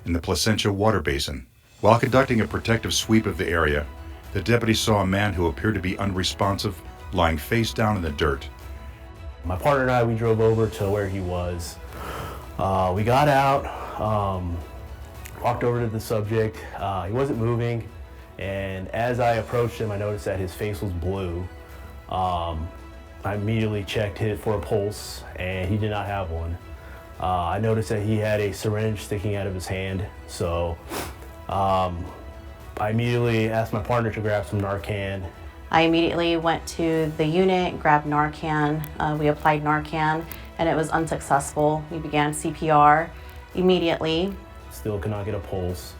in the Placentia Water Basin. While conducting a protective sweep of the area, the deputies saw a man who appeared to be unresponsive lying face down in the dirt. My partner and I, we drove over to where he was. We got out, walked over to the subject. He wasn't moving. And as I approached him, I noticed that his face was blue. I immediately checked it for a pulse, and he did not have one. I noticed that he had a syringe sticking out of his hand, so I immediately asked my partner to grab some Narcan. I immediately went to the unit, grabbed Narcan. We applied Narcan, and it was unsuccessful. We began CPR immediately. Still could not get a pulse.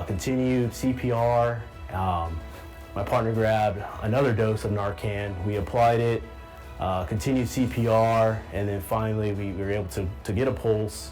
Continued CPR. My partner grabbed another dose of Narcan. We applied it, continued CPR, and then finally we were able to get a pulse.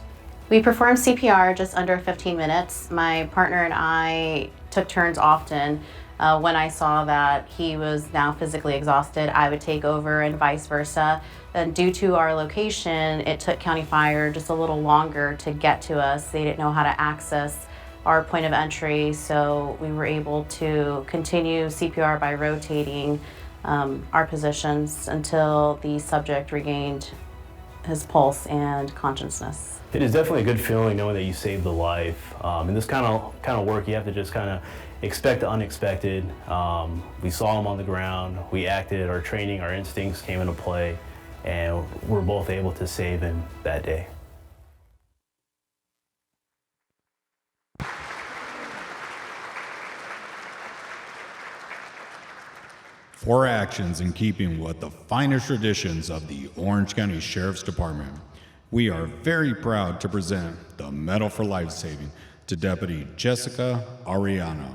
We performed CPR just under 15 minutes. My partner and I took turns often. When I saw that he was now physically exhausted, I would take over and vice versa. And due to our location, it took County Fire just a little longer to get to us. They didn't know how to access our point of entry, so we were able to continue CPR by rotating our positions until the subject regained his pulse and consciousness. It is definitely a good feeling knowing that you saved a life. In this kind of work, you have to just kind of expect the unexpected. We saw him on the ground, we acted, our training, our instincts came into play, and we're both able to save him that day. For actions in keeping with the finest traditions of the Orange County Sheriff's Department, we are very proud to present the Medal for Life Saving to Deputy Jessica Ariano.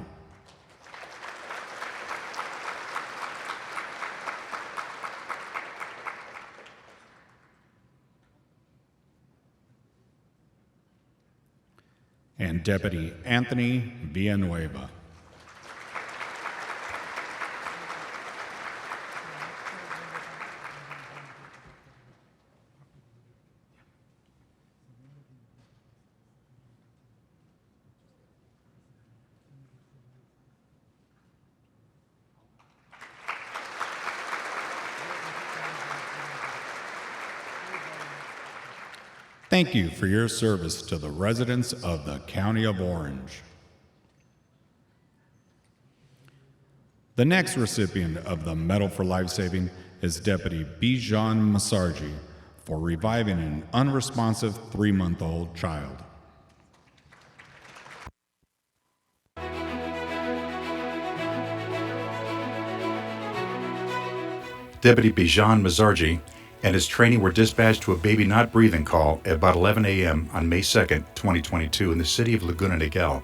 And Deputy Anthony Villanueva. Thank you for your service to the residents of the County of Orange. The next recipient of the Medal for Life Saving is Deputy Bijan Masarji for reviving an unresponsive 3-month-old child. Deputy Bijan Mazarji and his training were dispatched to a baby not breathing call at about 11 a.m. on May 2, 2022 in the city of Laguna Niguel.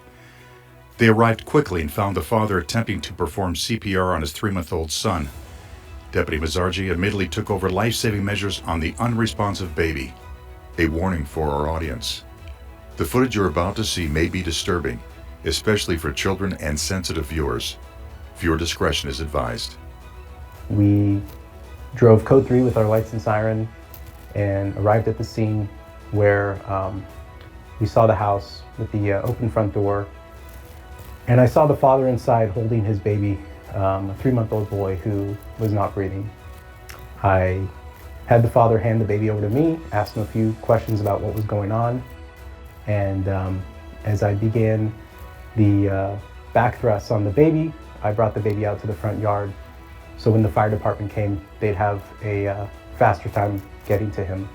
They arrived quickly and found the father attempting to perform CPR on his 3-month-old son. Deputy Mazarji immediately took over life-saving measures on the unresponsive baby. A warning for our audience. The footage you're about to see may be disturbing, especially for children and sensitive viewers. Viewer discretion is advised. We drove code 3 with our lights and siren and arrived at the scene where we saw the house with the open front door. And I saw the father inside holding his baby, a 3-month-old boy who was not breathing. I had the father hand the baby over to me, asked him a few questions about what was going on. And as I began the back thrusts on the baby, I brought the baby out to the front yard. So when the fire department came, they'd have a faster time getting to him.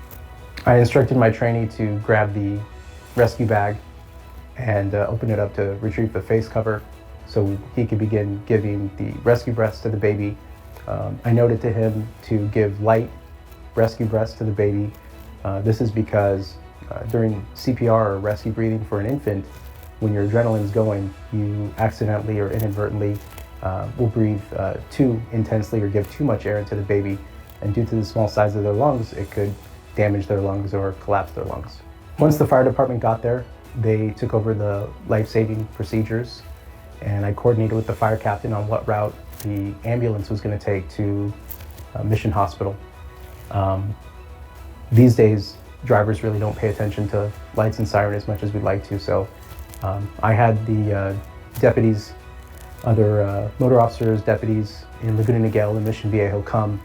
I instructed my trainee to grab the rescue bag and open it up to retrieve the face cover so he could begin giving the rescue breaths to the baby. I noted to him to give light rescue breaths to the baby. This is because during CPR or rescue breathing for an infant, when your adrenaline's going, you accidentally or inadvertently will breathe too intensely or give too much air into the baby, and due to the small size of their lungs, it could damage their lungs or collapse their lungs. Once the fire department got there, they took over the life-saving procedures, and I coordinated with the fire captain on what route the ambulance was going to take to Mission Hospital. These days, drivers really don't pay attention to lights and siren as much as we'd like to, so I had the deputies, other motor officers, deputies in Laguna Niguel and Mission Viejo come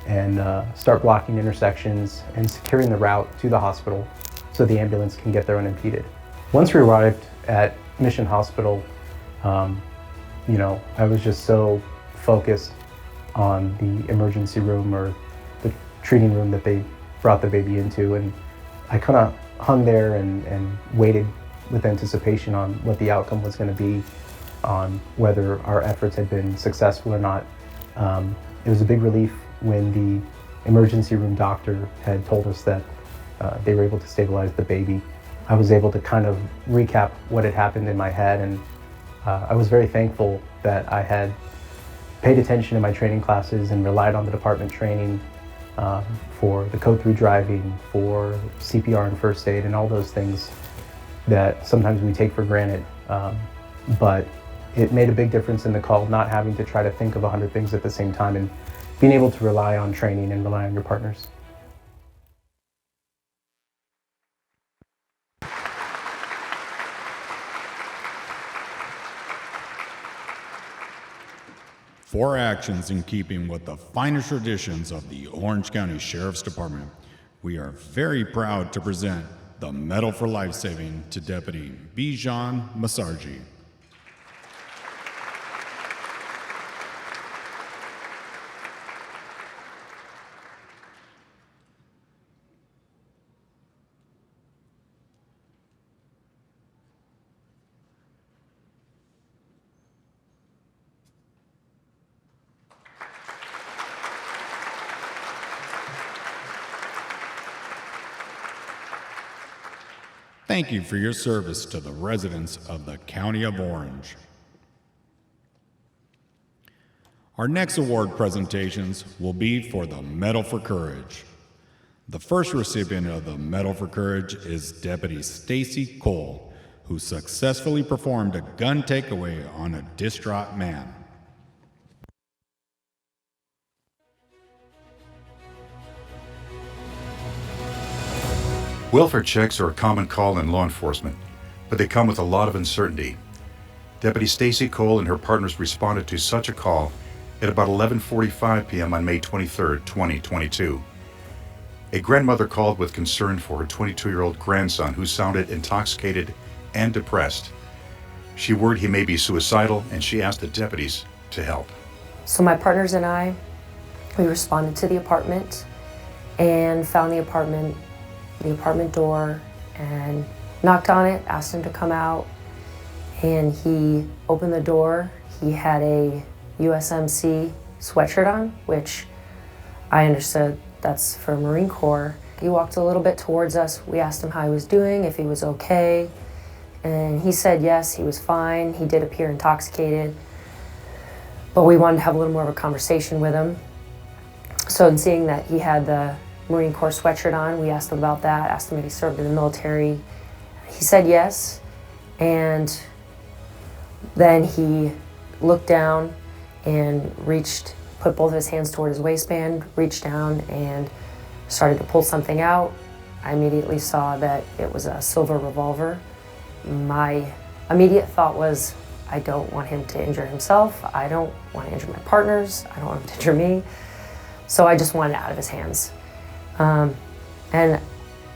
and start blocking intersections and securing the route to the hospital so the ambulance can get there unimpeded. Once we arrived at Mission Hospital, I was just so focused on the emergency room or the treating room that they brought the baby into, and I kind of hung there and waited with anticipation on what the outcome was going to be, on whether our efforts had been successful or not. It was a big relief when the emergency room doctor had told us that they were able to stabilize the baby. I was able to kind of recap what had happened in my head, and I was very thankful that I had paid attention in my training classes and relied on the department training for the code 3 driving, for CPR and first aid, and all those things that sometimes we take for granted. But it made a big difference in the call, not having to try to think of 100 things at the same time and being able to rely on training and rely on your partners. For actions in keeping with the finest traditions of the Orange County Sheriff's Department, we are very proud to present the Medal for Life Saving to Deputy Bijan Masarji. Thank you for your service to the residents of the County of Orange. Our next award presentations will be for the Medal for Courage. The first recipient of the Medal for Courage is Deputy Stacy Cole, who successfully performed a gun takeaway on a distraught man. Welfare checks are a common call in law enforcement, but they come with a lot of uncertainty. Deputy Stacy Cole and her partners responded to such a call at about 11:45 p.m. on May 23, 2022. A grandmother called with concern for her 22-year-old grandson who sounded intoxicated and depressed. She worried he may be suicidal, and she asked the deputies to help. So my partners and I, we responded to the apartment and found the apartment door and knocked on it, asked him to come out, and he opened the door. He had a USMC sweatshirt on, which I understood that's for Marine Corps. He walked a little bit towards us. We asked him how he was doing, if he was okay, and he said yes, he was fine. He did appear intoxicated, but we wanted to have a little more of a conversation with him. So in seeing that he had the Marine Corps sweatshirt on, we asked him about that, asked him if he served in the military. He said yes, and then he looked down and put both of his hands toward his waistband, reached down and started to pull something out. I immediately saw that it was a silver revolver. My immediate thought was, I don't want him to injure himself. I don't want to injure my partners. I don't want him to injure me. So I just wanted it out of his hands. And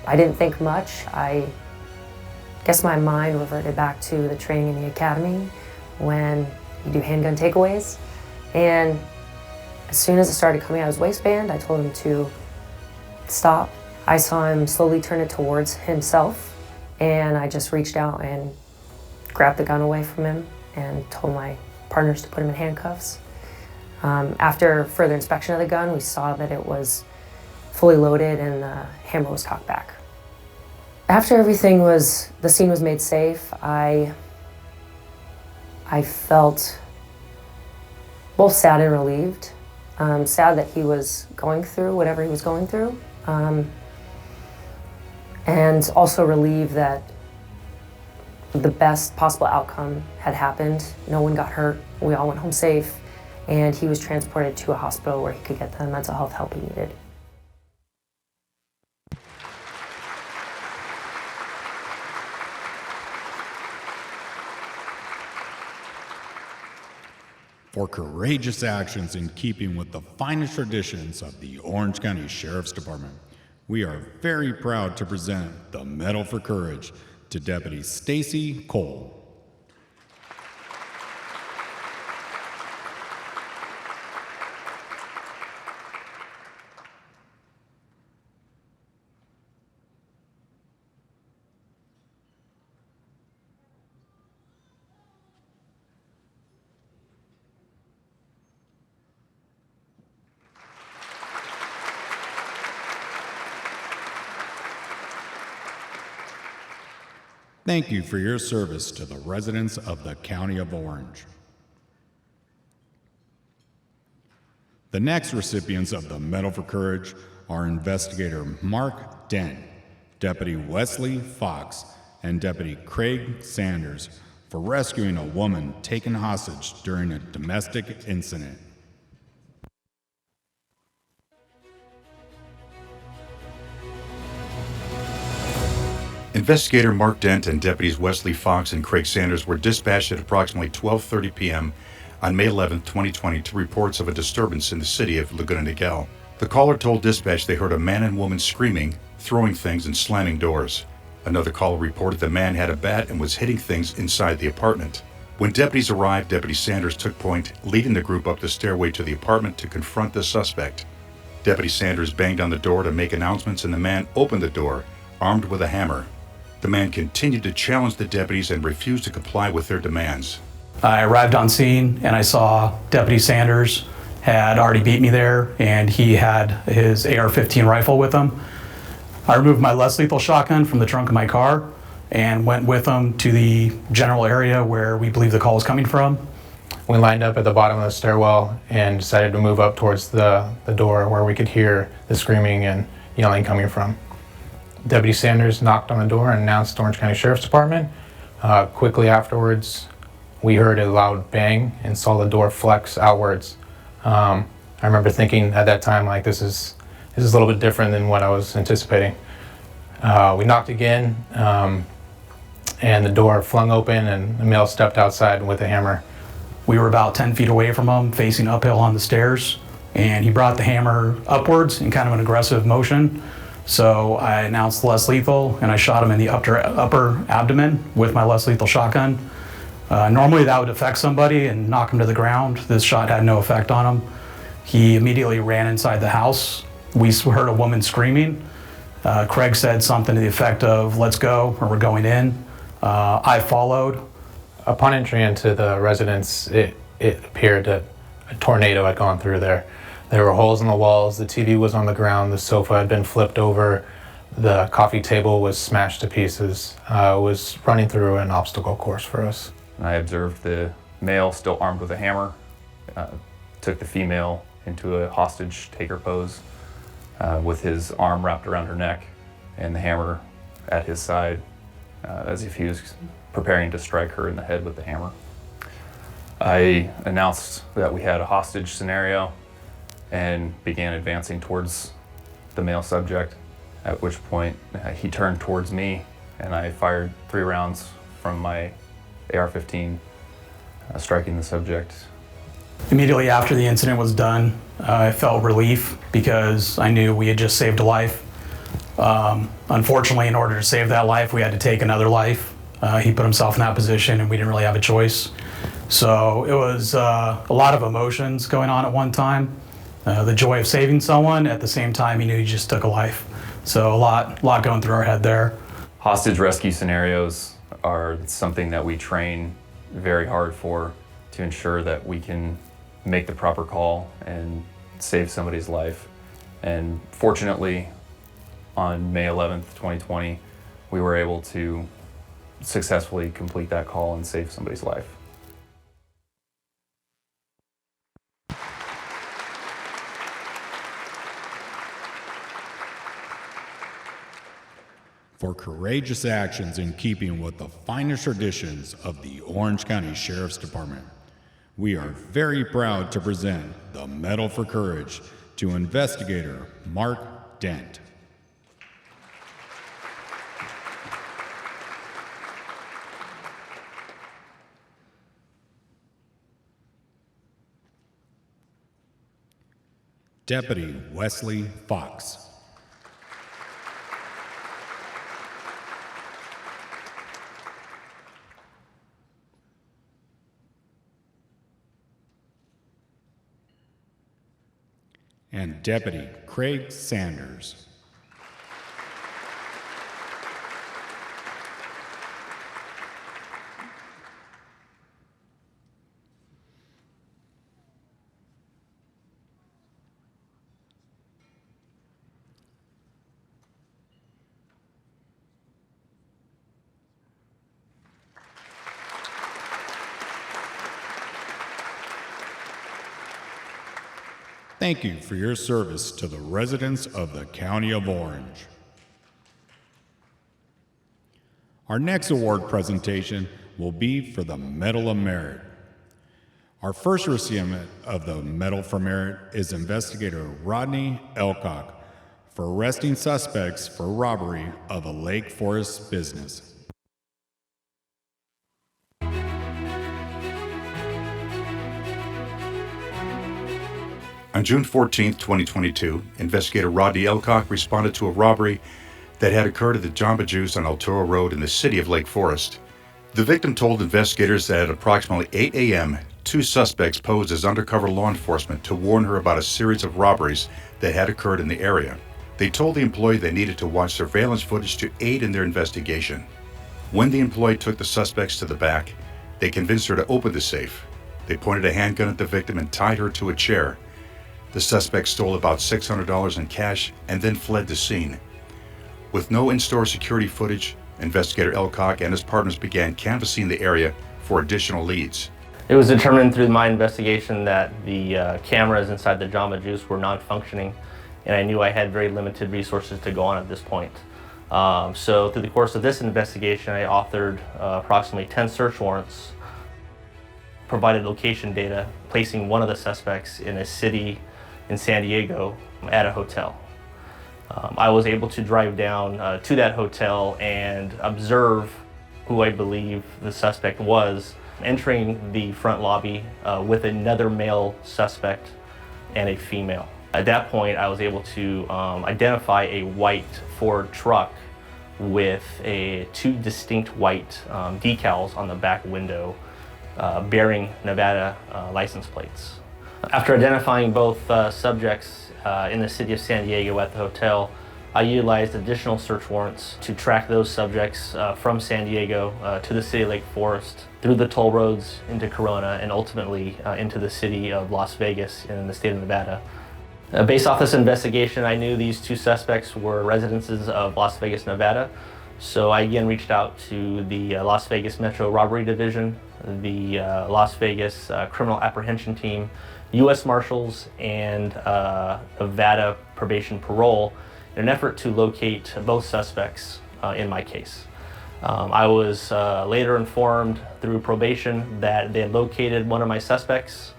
I didn't think much. I guess my mind reverted back to the training in the academy when you do handgun takeaways. And as soon as it started coming out of his waistband, I told him to stop. I saw him slowly turn it towards himself, and I just reached out and grabbed the gun away from him and told my partners to put him in handcuffs. After further inspection of the gun, we saw that it was fully loaded and the hammer was cocked back. After the scene was made safe, I felt both sad and relieved. Sad that he was going through whatever he was going through, and also relieved that the best possible outcome had happened. No one got hurt, we all went home safe, and he was transported to a hospital where he could get the mental health help he needed. For courageous actions in keeping with the finest traditions of the Orange County Sheriff's Department, we are very proud to present the Medal for Courage to Deputy Stacy Cole. Thank you for your service to the residents of the County of Orange. The next recipients of the Medal for Courage are Investigator Mark Dent, Deputy Wesley Fox, and Deputy Craig Sanders for rescuing a woman taken hostage during a domestic incident. Investigator Mark Dent and Deputies Wesley Fox and Craig Sanders were dispatched at approximately 12:30 p.m. on May 11, 2020 to reports of a disturbance in the city of Laguna Niguel. The caller told dispatch they heard a man and woman screaming, throwing things, and slamming doors. Another caller reported the man had a bat and was hitting things inside the apartment. When deputies arrived, Deputy Sanders took point, leading the group up the stairway to the apartment to confront the suspect. Deputy Sanders banged on the door to make announcements, and the man opened the door, armed with a hammer. The man continued to challenge the deputies and refused to comply with their demands. I arrived on scene and I saw Deputy Sanders had already beat me there, and he had his AR-15 rifle with him. I removed my less lethal shotgun from the trunk of my car and went with them to the general area where we believe the call was coming from. We lined up at the bottom of the stairwell and decided to move up towards the door where we could hear the screaming and yelling coming from. Deputy Sanders knocked on the door and announced the Orange County Sheriff's Department. Quickly afterwards, we heard a loud bang and saw the door flex outwards. I remember thinking at that time, like, this is a little bit different than what I was anticipating. We knocked again, and the door flung open and a male stepped outside with a hammer. We were about 10 feet away from him, facing uphill on the stairs, and he brought the hammer upwards in kind of an aggressive motion. So I announced less lethal, and I shot him in the upper abdomen with my less lethal shotgun. Normally that would affect somebody and knock him to the ground. This shot had no effect on him. He immediately ran inside the house. We heard a woman screaming. Craig said something to the effect of, "Let's go," or "We're going in." I followed. Upon entry into the residence, it appeared that a tornado had gone through there. There were holes in the walls, the TV was on the ground, the sofa had been flipped over, the coffee table was smashed to pieces. It was running through an obstacle course for us. I observed the male still armed with a hammer, took the female into a hostage taker pose with his arm wrapped around her neck and the hammer at his side as if he was preparing to strike her in the head with the hammer. I announced that we had a hostage scenario and began advancing towards the male subject, at which point he turned towards me and I fired 3 rounds from my AR-15, striking the subject. Immediately after the incident was done, I felt relief because I knew we had just saved a life. Unfortunately, in order to save that life, we had to take another life. He put himself in that position and we didn't really have a choice. So it was a lot of emotions going on at one time. The joy of saving someone, at the same time he knew he just took a life. So a lot going through our head there. Hostage rescue scenarios are something that we train very hard for to ensure that we can make the proper call and save somebody's life. And fortunately, on May 11th, 2020, we were able to successfully complete that call and save somebody's life. For courageous actions in keeping with the finest traditions of the Orange County Sheriff's Department, we are very proud to present the Medal for Courage to Investigator Mark Dent. Deputy Wesley Fox. And Deputy Craig Sanders. Thank you for your service to the residents of the County of Orange. Our next award presentation will be for the Medal of Merit. Our first recipient of the Medal for Merit is Investigator Rodney Elcock for arresting suspects for robbery of a Lake Forest business. On June 14, 2022, investigator Rodney Elcock responded to a robbery that had occurred at the Jamba Juice on Altoro Road in the city of Lake Forest. The victim told investigators that at approximately 8 a.m., 2 suspects posed as undercover law enforcement to warn her about a series of robberies that had occurred in the area. They told the employee they needed to watch surveillance footage to aid in their investigation. When the employee took the suspects to the back, they convinced her to open the safe. They pointed a handgun at the victim and tied her to a chair. The suspects stole about $600 in cash and then fled the scene. With no in-store security footage, Investigator Elcock and his partners began canvassing the area for additional leads. It was determined through my investigation that the cameras inside the Jamba Juice were non-functioning, and I knew I had very limited resources to go on at this point. So through the course of this investigation, I authored approximately 10 search warrants, provided location data, placing one of the suspects in a city in San Diego at a hotel. I was able to drive down to that hotel and observe who I believe the suspect was entering the front lobby with another male suspect and a female. At that point, I was able to identify a white Ford truck with two distinct white decals on the back window bearing Nevada license plates. After identifying both subjects in the city of San Diego at the hotel, I utilized additional search warrants to track those subjects from San Diego to the city of Lake Forest, through the toll roads into Corona, and ultimately into the city of Las Vegas in the state of Nevada. Based off this investigation, I knew these two suspects were residences of Las Vegas, Nevada. So I again reached out to the Las Vegas Metro Robbery Division, the Las Vegas Criminal Apprehension Team, U.S. Marshals, and Nevada Probation Parole in an effort to locate both suspects in my case. I was later informed through probation that they had located one of my suspects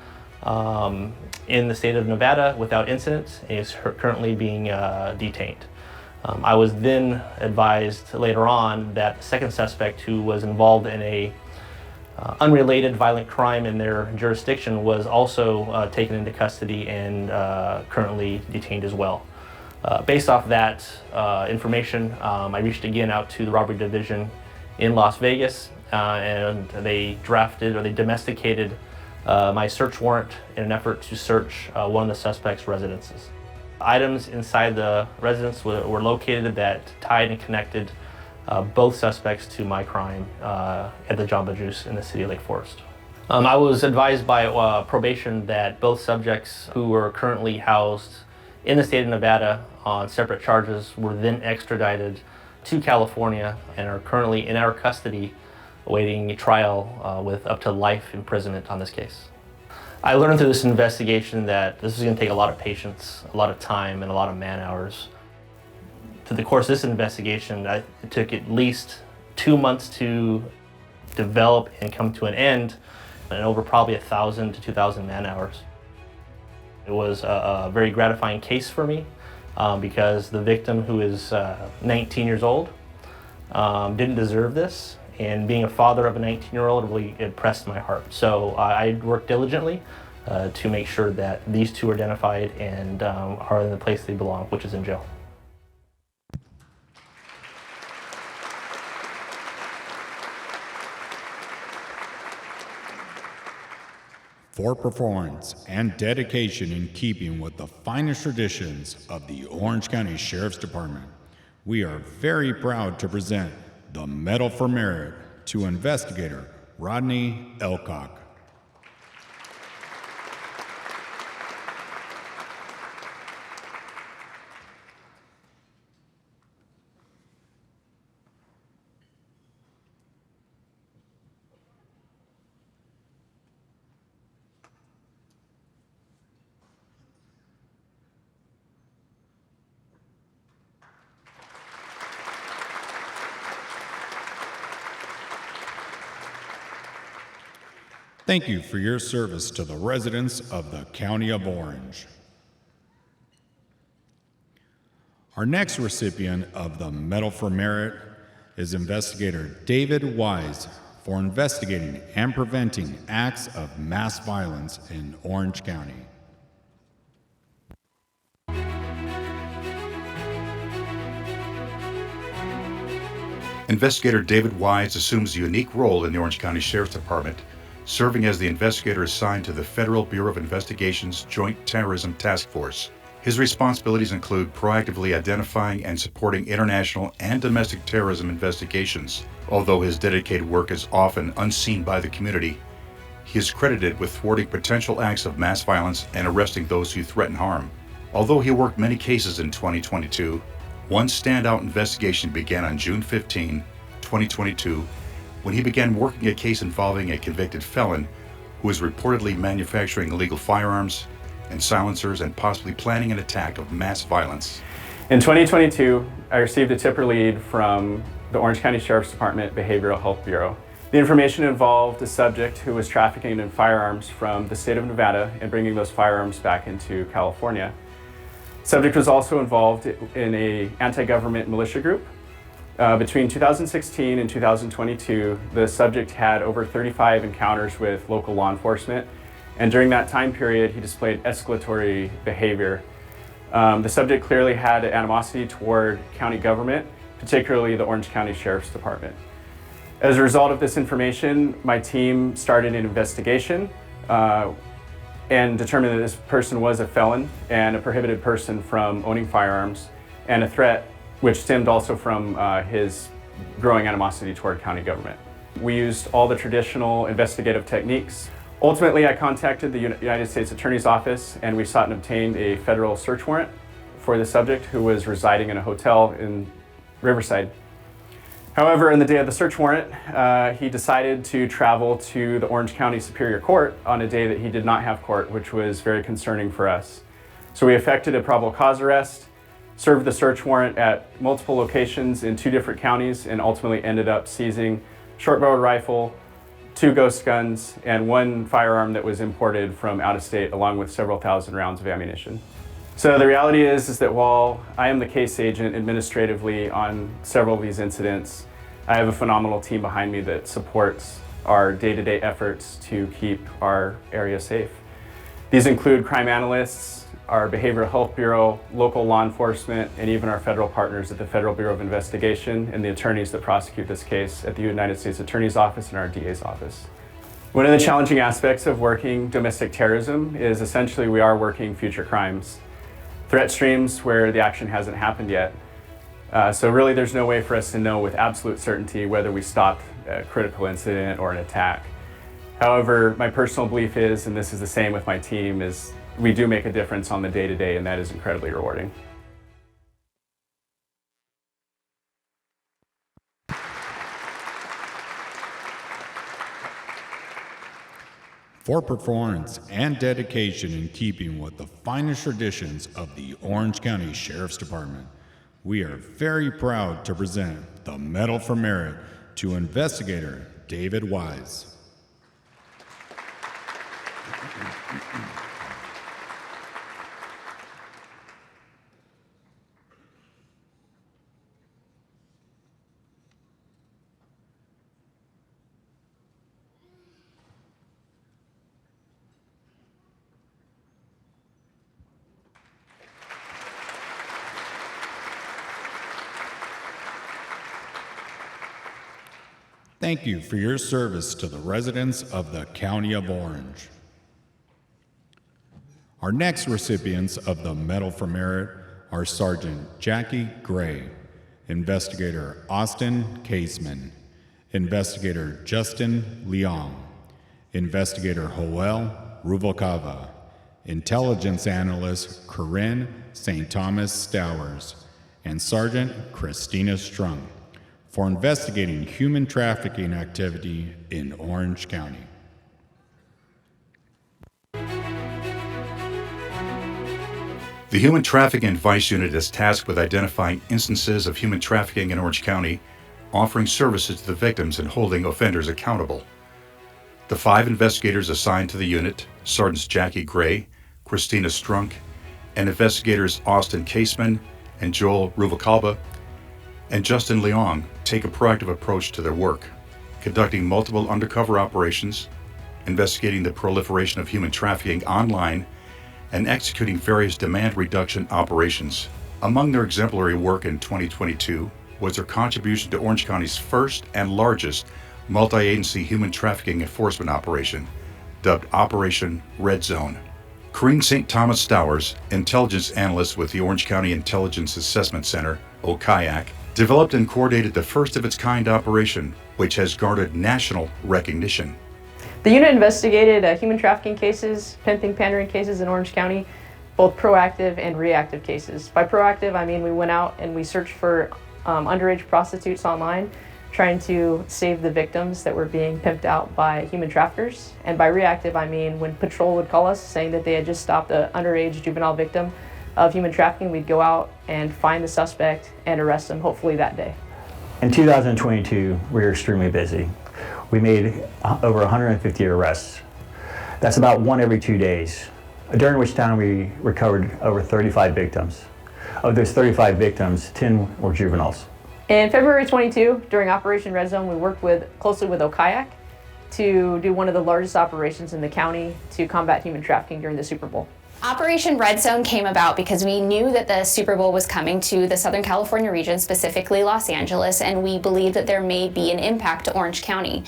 in the state of Nevada without incident and is currently being detained. I was then advised later on that the second suspect, who was involved in a unrelated violent crime in their jurisdiction, was also taken into custody and currently detained as well. Based off that information, I reached again out to the Robbery Division in Las Vegas, and they domesticated my search warrant in an effort to search one of the suspect's residences. Items inside the residence were located that tied and connected both suspects to my crime at the Jamba Juice in the city of Lake Forest. I was advised by probation that both subjects who were currently housed in the state of Nevada on separate charges were then extradited to California and are currently in our custody awaiting trial with up to life imprisonment on this case. I learned through this investigation that this is going to take a lot of patience, a lot of time, and a lot of man hours. Through the course of this investigation, it took at least 2 months to develop and come to an end, and over probably 1,000 to 2,000 man hours. It was a very gratifying case for me because the victim, who is 19 years old, didn't deserve this. And being a father of a 19-year-old really impressed my heart. So I worked diligently to make sure that these two are identified and are in the place they belong, which is in jail. For performance and dedication in keeping with the finest traditions of the Orange County Sheriff's Department, we are very proud to present the Medal for Merit to Investigator Rodney Elcock. Thank you for your service to the residents of the County of Orange. Our next recipient of the Medal for Merit is Investigator David Wise for investigating and preventing acts of mass violence in Orange County. Investigator David Wise assumes a unique role in the Orange County Sheriff's Department, serving as the investigator assigned to the Federal Bureau of Investigation's Joint Terrorism Task Force. His responsibilities include proactively identifying and supporting international and domestic terrorism investigations. Although his dedicated work is often unseen by the community, he is credited with thwarting potential acts of mass violence and arresting those who threaten harm. Although he worked many cases in 2022, one standout investigation began on June 15 2022 when he began working a case involving a convicted felon who was reportedly manufacturing illegal firearms and silencers and possibly planning an attack of mass violence. In 2022, I received a tipper lead from the Orange County Sheriff's Department Behavioral Health Bureau. The information involved a subject who was trafficking in firearms from the state of Nevada and bringing those firearms back into California. Subject was also involved in an anti-government militia group. Between 2016 and 2022, the subject had over 35 encounters with local law enforcement, and during that time period, he displayed escalatory behavior. The subject clearly had animosity toward county government, particularly the Orange County Sheriff's Department. As a result of this information, my team started an investigation and determined that this person was a felon and a prohibited person from owning firearms and a threat which stemmed also from his growing animosity toward county government. We used all the traditional investigative techniques. Ultimately, I contacted the United States Attorney's Office and we sought and obtained a federal search warrant for the subject who was residing in a hotel in Riverside. However, on the day of the search warrant, he decided to travel to the Orange County Superior Court on a day that he did not have court, which was very concerning for us. So we effected a probable cause arrest, served the search warrant at multiple locations in 2 different counties, and ultimately ended up seizing short-barreled rifle, 2 ghost guns, and 1 firearm that was imported from out of state, along with several thousand rounds of ammunition. So the reality is that while I am the case agent administratively on several of these incidents, I have a phenomenal team behind me that supports our day-to-day efforts to keep our area safe. These include crime analysts, our Behavioral Health Bureau, local law enforcement, and even our federal partners at the Federal Bureau of Investigation and the attorneys that prosecute this case at the United States Attorney's Office and our DA's office. One of the challenging aspects of working domestic terrorism is essentially we are working future crimes. Threat streams where the action hasn't happened yet. So really there's no way for us to know with absolute certainty whether we stopped a critical incident or an attack. However, my personal belief is, and this is the same with my team, is we do make a difference on the day-to-day, and that is incredibly rewarding. For performance and dedication in keeping with the finest traditions of the Orange County Sheriff's Department, we are very proud to present the Medal for Merit to Investigator David Wise. Thank you for your service to the residents of the County of Orange. Our next recipients of the Medal for Merit are Sergeant Jackie Gray, Investigator Austin Caseman, Investigator Justin Leong, Investigator Joel Ruvalcaba, Intelligence Analyst Corinne St. Thomas Stowers, and Sergeant Christina Strung, for investigating human trafficking activity in Orange County. The Human Trafficking Advice Unit is tasked with identifying instances of human trafficking in Orange County, offering services to the victims and holding offenders accountable. The 5 investigators assigned to the unit, Sergeants Jackie Gray, Christina Strunk, and investigators Austin Caseman and Joel Ruvalcaba, and Justin Leong, take a proactive approach to their work, conducting multiple undercover operations, investigating the proliferation of human trafficking online, and executing various demand reduction operations. Among their exemplary work in 2022 was their contribution to Orange County's first and largest multi-agency human trafficking enforcement operation, dubbed Operation Red Zone. Corinne St. Thomas Stowers, intelligence analyst with the Orange County Intelligence Assessment Center, OCIAC, developed and coordinated the first-of-its-kind operation, which has garnered national recognition. The unit investigated human trafficking cases, pimping, pandering cases in Orange County, both proactive and reactive cases. By proactive, I mean we went out and we searched for underage prostitutes online trying to save the victims that were being pimped out by human traffickers. And by reactive, I mean when patrol would call us saying that they had just stopped an underage juvenile victim of human trafficking, we'd go out and find the suspect and arrest them, hopefully that day. In 2022, we were extremely busy. We made over 150 arrests. That's about 1 every 2 days, during which time we recovered over 35 victims. Of those 35 victims, 10 were juveniles. In February 22, during Operation Red Zone, we worked closely with OKAYAK to do one of the largest operations in the county to combat human trafficking during the Super Bowl. Operation Red Zone came about because we knew that the Super Bowl was coming to the Southern California region, specifically Los Angeles, and we believed that there may be an impact to Orange County.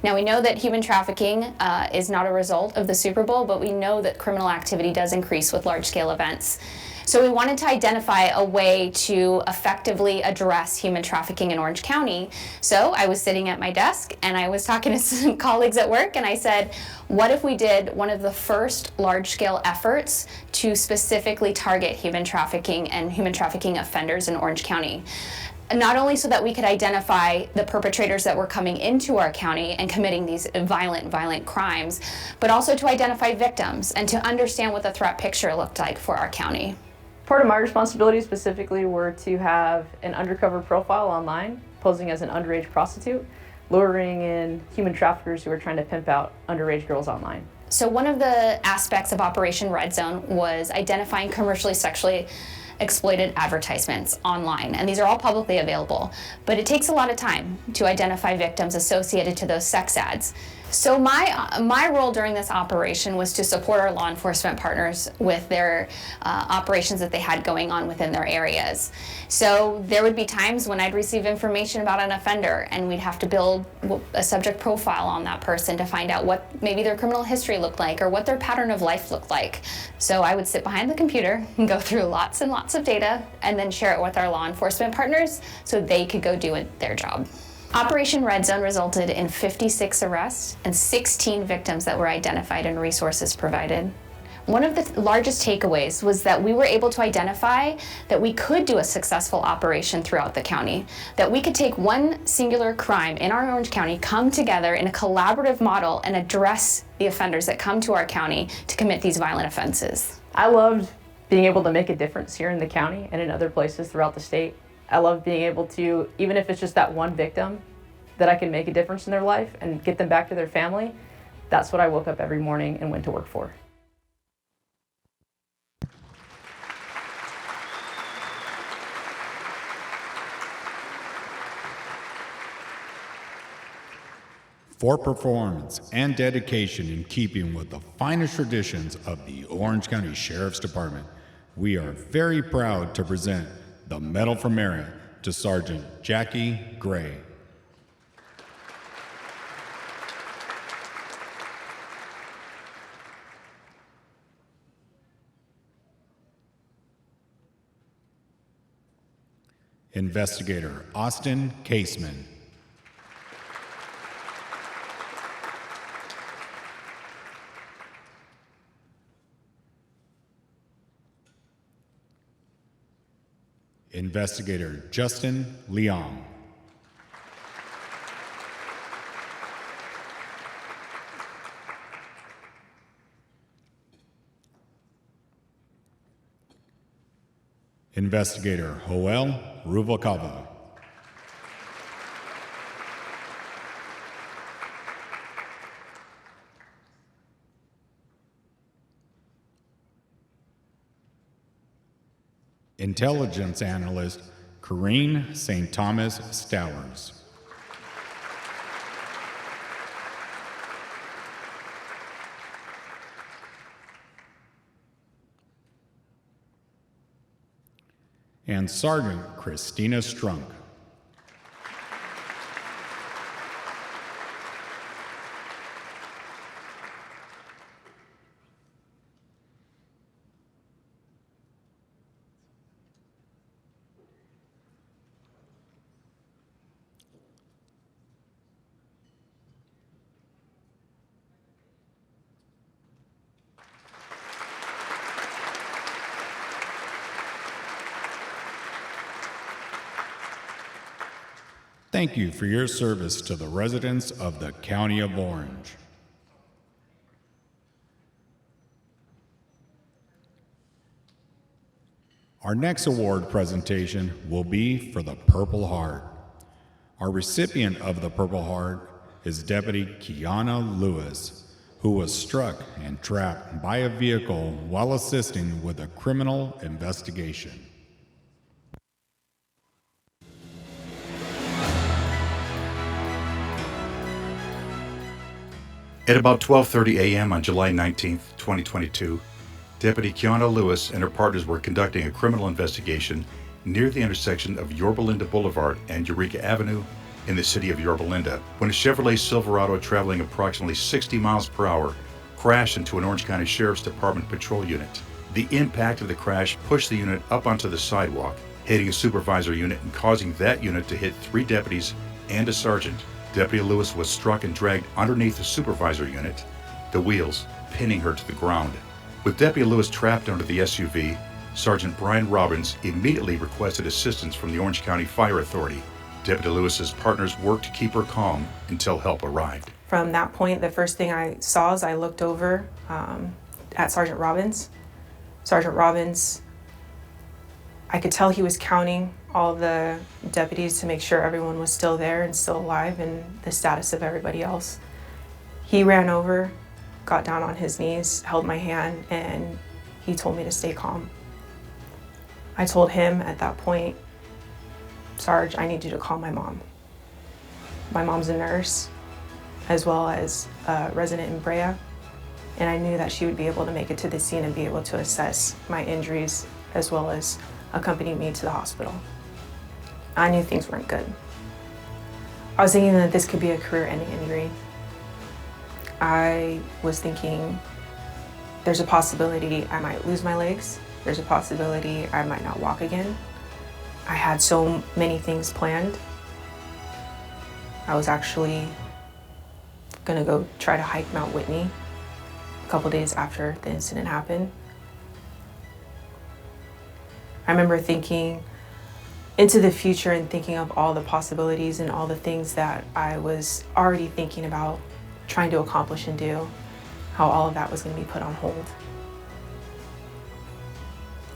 Now we know that human trafficking is not a result of the Super Bowl, but we know that criminal activity does increase with large-scale events. So we wanted to identify a way to effectively address human trafficking in Orange County. So I was sitting at my desk and I was talking to some colleagues at work and I said, what if we did one of the first large-scale efforts to specifically target human trafficking and human trafficking offenders in Orange County? Not only so that we could identify the perpetrators that were coming into our county and committing these violent crimes, but also to identify victims and to understand what the threat picture looked like for our county. Part of my responsibilities specifically were to have an undercover profile online, posing as an underage prostitute, luring in human traffickers who were trying to pimp out underage girls online. So one of the aspects of Operation Red Zone was identifying commercially sexually exploited advertisements online, and these are all publicly available, but it takes a lot of time to identify victims associated to those sex ads. So my role during this operation was to support our law enforcement partners with their operations that they had going on within their areas. So there would be times when I'd receive information about an offender and we'd have to build a subject profile on that person to find out what maybe their criminal history looked like or what their pattern of life looked like. So I would sit behind the computer and go through lots and lots of data and then share it with our law enforcement partners so they could go do their job. Operation Red Zone resulted in 56 arrests and 16 victims that were identified and resources provided. One of the largest takeaways was that we were able to identify that we could do a successful operation throughout the county, that we could take one singular crime in our Orange County, come together in a collaborative model and address the offenders that come to our county to commit these violent offenses. I loved being able to make a difference here in the county and in other places throughout the state. I love being able to, even if it's just that one victim, that I can make a difference in their life and get them back to their family. That's what I woke up every morning and went to work for. For performance and dedication in keeping with the finest traditions of the Orange County Sheriff's Department, we are very proud to present the Medal for Merit to Sergeant Jackie Gray. Investigator Austin Caseman. Investigator Justin Leong. Investigator Joel Rubalcaba. Intelligence Analyst Corrine St. Thomas Stowers. And Sergeant Christina Strunk. Thank you for your service to the residents of the County of Orange. Our next award presentation will be for the Purple Heart. Our recipient of the Purple Heart is Deputy Kiana Lewis, who was struck and trapped by a vehicle while assisting with a criminal investigation. At about 12:30 a.m. on July 19, 2022, Deputy Kiana Lewis and her partners were conducting a criminal investigation near the intersection of Yorba Linda Boulevard and Eureka Avenue in the city of Yorba Linda when a Chevrolet Silverado traveling approximately 60 miles per hour crashed into an Orange County Sheriff's Department patrol unit. The impact of the crash pushed the unit up onto the sidewalk, hitting a supervisor unit and causing that unit to hit 3 deputies and a sergeant. Deputy Lewis was struck and dragged underneath the supervisor unit, the wheels pinning her to the ground. With Deputy Lewis trapped under the SUV, Sergeant Brian Robbins immediately requested assistance from the Orange County Fire Authority. Deputy Lewis's partners worked to keep her calm until help arrived. From that point, the first thing I saw is I looked over at Sergeant Robbins. Sergeant Robbins, I could tell he was counting all the deputies to make sure everyone was still there and still alive and the status of everybody else. He ran over, got down on his knees, held my hand, and he told me to stay calm. I told him at that point, Sarge, I need you to call my mom. My mom's a nurse, as well as a resident in Brea, and I knew that she would be able to make it to the scene and be able to assess my injuries, as well as accompany me to the hospital. I knew things weren't good. I was thinking that this could be a career-ending injury. I was thinking there's a possibility I might lose my legs. There's a possibility I might not walk again. I had so many things planned. I was actually gonna go try to hike Mount Whitney a couple days after the incident happened. I remember thinking into the future and thinking of all the possibilities and all the things that I was already thinking about trying to accomplish and do, how all of that was going to be put on hold,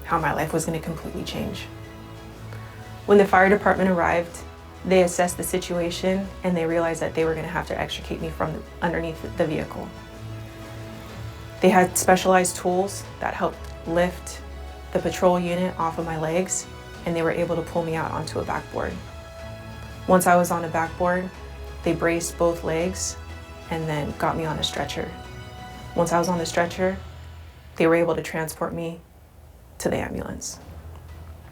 how my life was going to completely change. When the fire department arrived, they assessed the situation and they realized that they were going to have to extricate me from underneath the vehicle. They had specialized tools that helped lift the patrol unit off of my legs, and they were able to pull me out onto a backboard. Once I was on a backboard, they braced both legs and then got me on a stretcher. Once I was on the stretcher, they were able to transport me to the ambulance.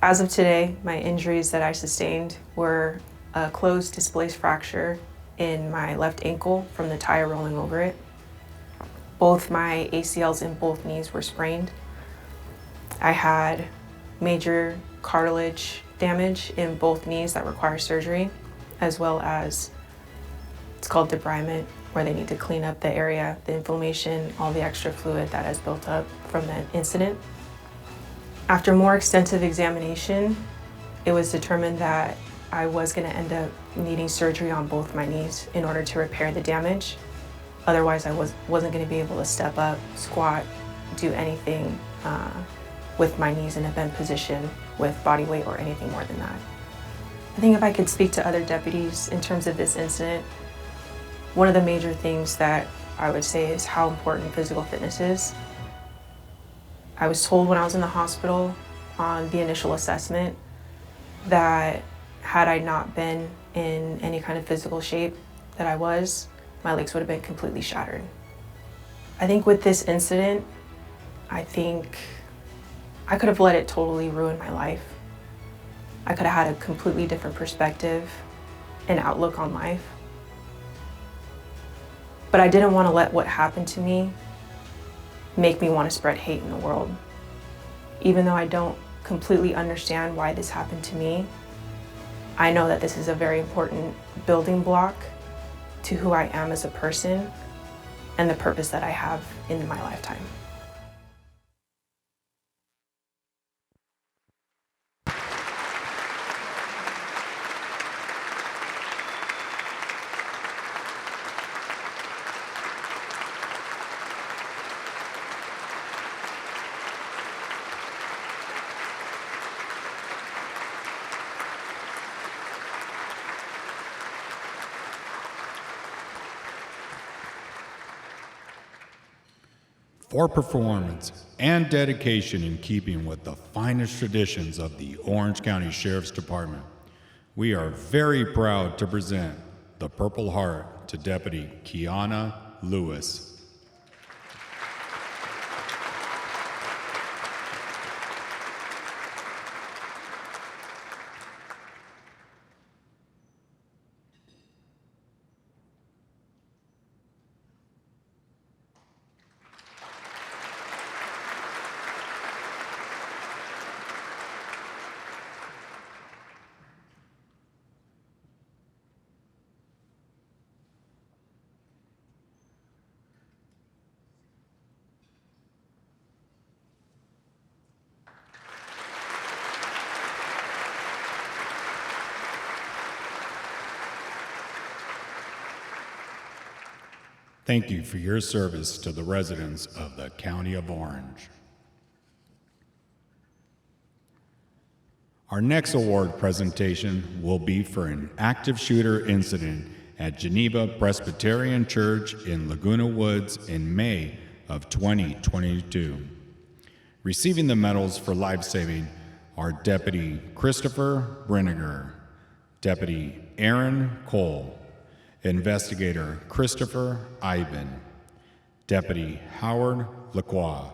As of today, my injuries that I sustained were a closed displaced fracture in my left ankle from the tire rolling over it. Both my ACLs in both knees were sprained. I had major cartilage damage in both knees that require surgery, as well as, it's called debridement, where they need to clean up the area, the inflammation, all the extra fluid that has built up from the incident. After more extensive examination, it was determined that I was going to end up needing surgery on both my knees in order to repair the damage. Otherwise, I wasn't going to be able to step up, squat, do anything with my knees in a bent position with body weight or anything more than that. I think if I could speak to other deputies in terms of this incident, one of the major things that I would say is how important physical fitness is. I was told when I was in the hospital on the initial assessment that had I not been in any kind of physical shape that I was, my legs would have been completely shattered. I think with this incident, I think I could have let it totally ruin my life. I could have had a completely different perspective and outlook on life. But I didn't want to let what happened to me make me want to spread hate in the world. Even though I don't completely understand why this happened to me, I know that this is a very important building block to who I am as a person and the purpose that I have in my lifetime. for performance and dedication in keeping with the finest traditions of the Orange County Sheriff's Department. We are very proud to present the Purple Heart to Deputy Kiana Lewis. Thank you for your service to the residents of the County of Orange. Our next award presentation will be for an active shooter incident at Geneva Presbyterian Church in Laguna Woods in May of 2022. Receiving the medals for life-saving are Deputy Christopher Brenniger, Deputy Aaron Cole, Investigator Christopher Ivan, Deputy Howard Lacroix,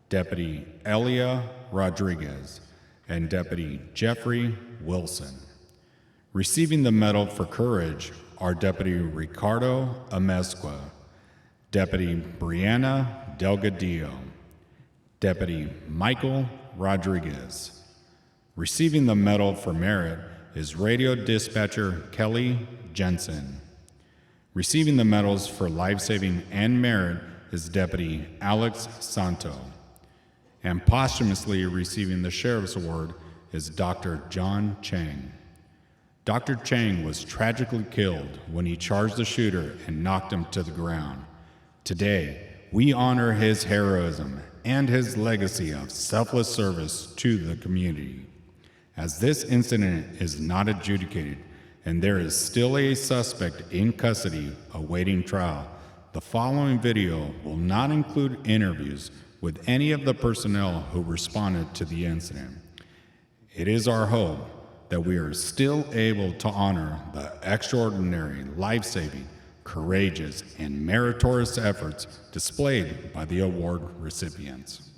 Deputy Elia Rodriguez, and Deputy Jeffrey Wilson. Receiving the Medal for Courage are Deputy Ricardo Amezcua, Deputy Brianna Delgadillo, Deputy Michael Rodriguez. Receiving the Medal for Merit is Radio Dispatcher Kelly Jensen. Receiving the medals for life-saving and merit is Deputy Alex Santo. And posthumously receiving the Sheriff's Award is Dr. John Chang. Dr. Chang was tragically killed when he charged the shooter and knocked him to the ground. Today, we honor his heroism and his legacy of selfless service to the community. As this incident is not adjudicated, and there is still a suspect in custody awaiting trial, the following video will not include interviews with any of the personnel who responded to the incident. It is our hope that we are still able to honor the extraordinary, life-saving, courageous, and meritorious efforts displayed by the award recipients.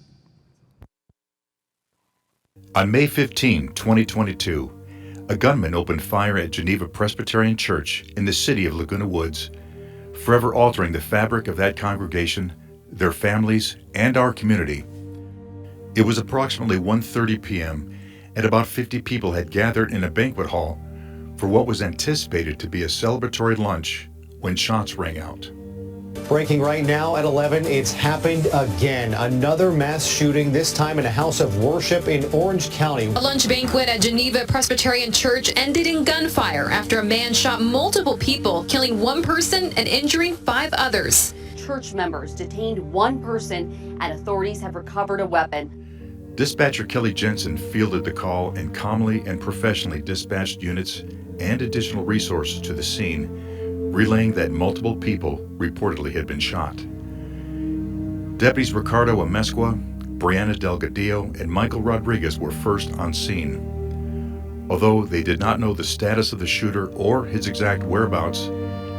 On May 15, 2022, a gunman opened fire at Geneva Presbyterian Church in the city of Laguna Woods, forever altering the fabric of that congregation, their families, and our community. It was approximately 1:30 p.m., and about 50 people had gathered in a banquet hall for what was anticipated to be a celebratory lunch when shots rang out. Breaking right now at 11, it's happened again. Another mass shooting, this time in a house of worship in Orange County. A lunch banquet at Geneva Presbyterian Church ended in gunfire after a man shot multiple people, killing one person and injuring 5 others. Church members detained one person and authorities have recovered a weapon. Dispatcher Kelly Jensen fielded the call and calmly and professionally dispatched units and additional resources to the scene, relaying that multiple people reportedly had been shot. Deputies Ricardo Amezcua, Brianna Delgadillo, and Michael Rodriguez were first on scene. Although they did not know the status of the shooter or his exact whereabouts,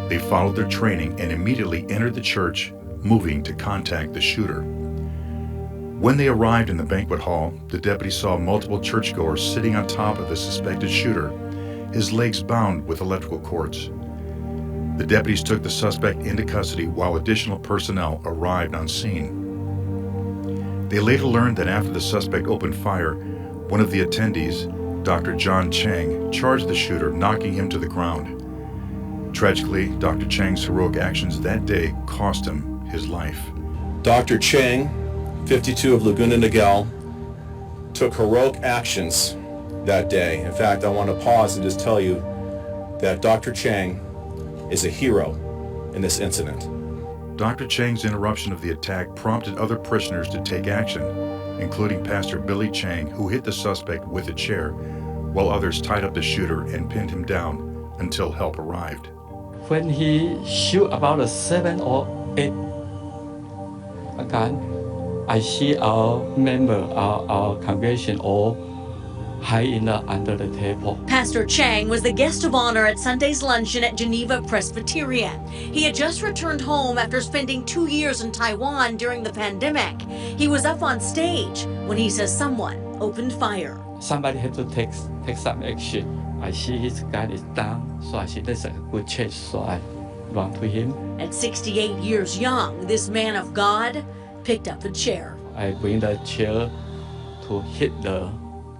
they followed their training and immediately entered the church, moving to contact the shooter. When they arrived in the banquet hall, the deputy saw multiple churchgoers sitting on top of the suspected shooter, his legs bound with electrical cords. The deputies took the suspect into custody while additional personnel arrived on scene. They later learned that after the suspect opened fire, one of the attendees, Dr. John Chang, charged the shooter, knocking him to the ground. Tragically, Dr. Chang's heroic actions that day cost him his life. Dr. Chang, 52 of Laguna Niguel, took heroic actions that day. In fact, I want to pause and just tell you that Dr. Chang is a hero in this incident. Dr. Chang's interruption of the attack prompted other prisoners to take action, including Pastor Billy Chang, who hit the suspect with a chair, while others tied up the shooter and pinned him down until help arrived. When he shoot about 7 or 8 a gun. I see our member, our congregation all hide under the table. Pastor Chang was the guest of honor at Sunday's luncheon at Geneva Presbyterian. He had just returned home after spending 2 years in Taiwan during the pandemic. He was up on stage when he says someone opened fire. Somebody had to take some action. I see his gun is down, so I see that's a good chance, so I run to him. At 68 years young, this man of God picked up the chair. I bring the chair to hit the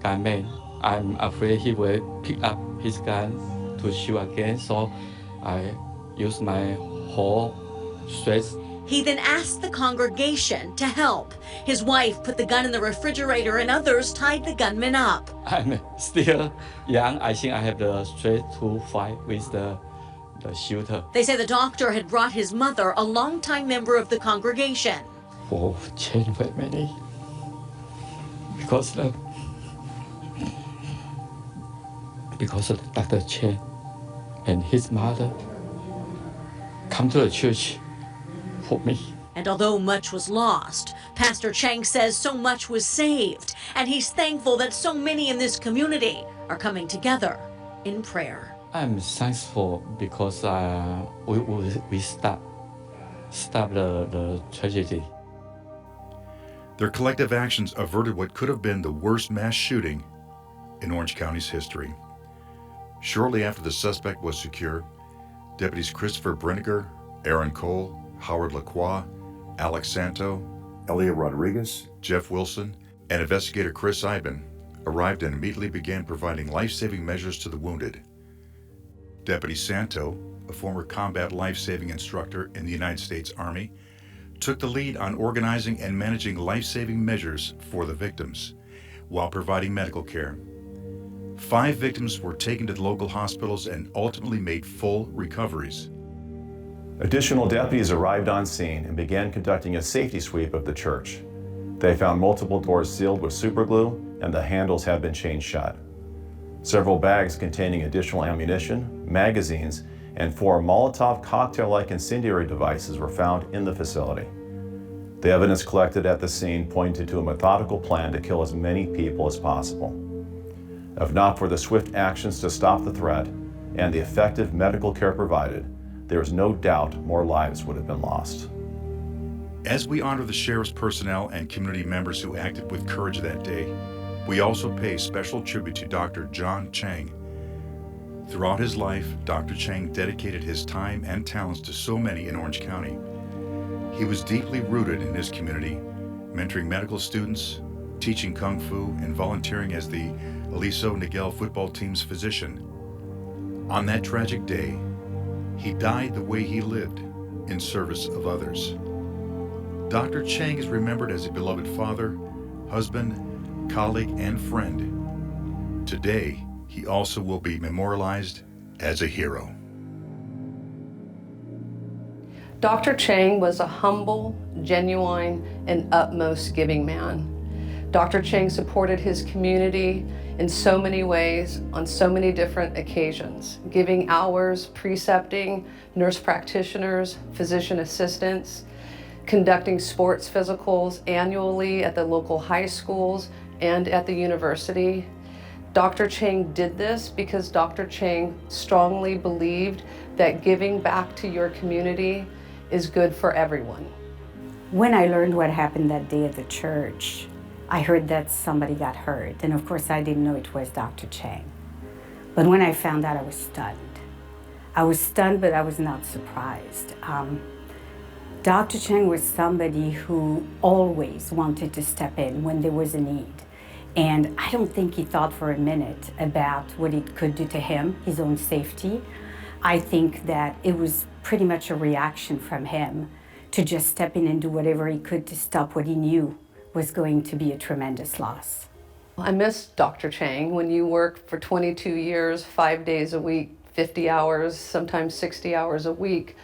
gunman. I'm afraid he will pick up his gun to shoot again, so I use my whole strength. He then asked the congregation to help. His wife put the gun in the refrigerator and others tied the gunman up. I'm still young. I think I have the strength to fight with the shooter. They say the doctor had brought his mother, a longtime member of the congregation. For change very many. Because of Dr. Chen and his mother come to the church for me. And although much was lost, Pastor Chang says so much was saved, and he's thankful that so many in this community are coming together in prayer. I'm thankful because we stop the tragedy. Their collective actions averted what could have been the worst mass shooting in Orange County's history. Shortly after the suspect was secure, deputies Christopher Brinegar, Aaron Cole, Howard Lacroix, Alex Santo, Elia Rodriguez, Jeff Wilson, and investigator Chris Iben arrived and immediately began providing life-saving measures to the wounded. Deputy Santo, a former combat life-saving instructor in the United States Army, took the lead on organizing and managing life-saving measures for the victims while providing medical care. 5 victims were taken to the local hospitals and ultimately made full recoveries. Additional deputies arrived on scene and began conducting a safety sweep of the church. They found multiple doors sealed with superglue and the handles had been chained shut. Several bags containing additional ammunition, magazines, and 4 Molotov cocktail-like incendiary devices were found in the facility. The evidence collected at the scene pointed to a methodical plan to kill as many people as possible. If not for the swift actions to stop the threat and the effective medical care provided, there is no doubt more lives would have been lost. As we honor the sheriff's personnel and community members who acted with courage that day, we also pay special tribute to Dr. John Chang. Throughout his life, Dr. Chang dedicated his time and talents to so many in Orange County. He was deeply rooted in his community, mentoring medical students, teaching Kung Fu, and volunteering as the Aliso Niguel football team's physician. On that tragic day, he died the way he lived, in service of others. Dr. Chang is remembered as a beloved father, husband, colleague, and friend. Today, he also will be memorialized as a hero. Dr. Chang was a humble, genuine, and utmost giving man. Dr. Chang supported his community in so many ways, on so many different occasions, giving hours, precepting, nurse practitioners, physician assistants, conducting sports physicals annually at the local high schools and at the university. Dr. Chang did this because Dr. Chang strongly believed that giving back to your community is good for everyone. When I learned what happened that day at the church, I heard that somebody got hurt, and of course I didn't know it was Dr. Chang. But when I found out, I was stunned. I was stunned, but I was not surprised. Dr. Chang was somebody who always wanted to step in when there was a need. And I don't think he thought for a minute about what it could do to him, his own safety. I think that it was pretty much a reaction from him to just step in and do whatever he could to stop what he knew was going to be a tremendous loss. I miss Dr. Chang. When you work for 22 years, 5 days a week, 50 hours, sometimes 60 hours a week,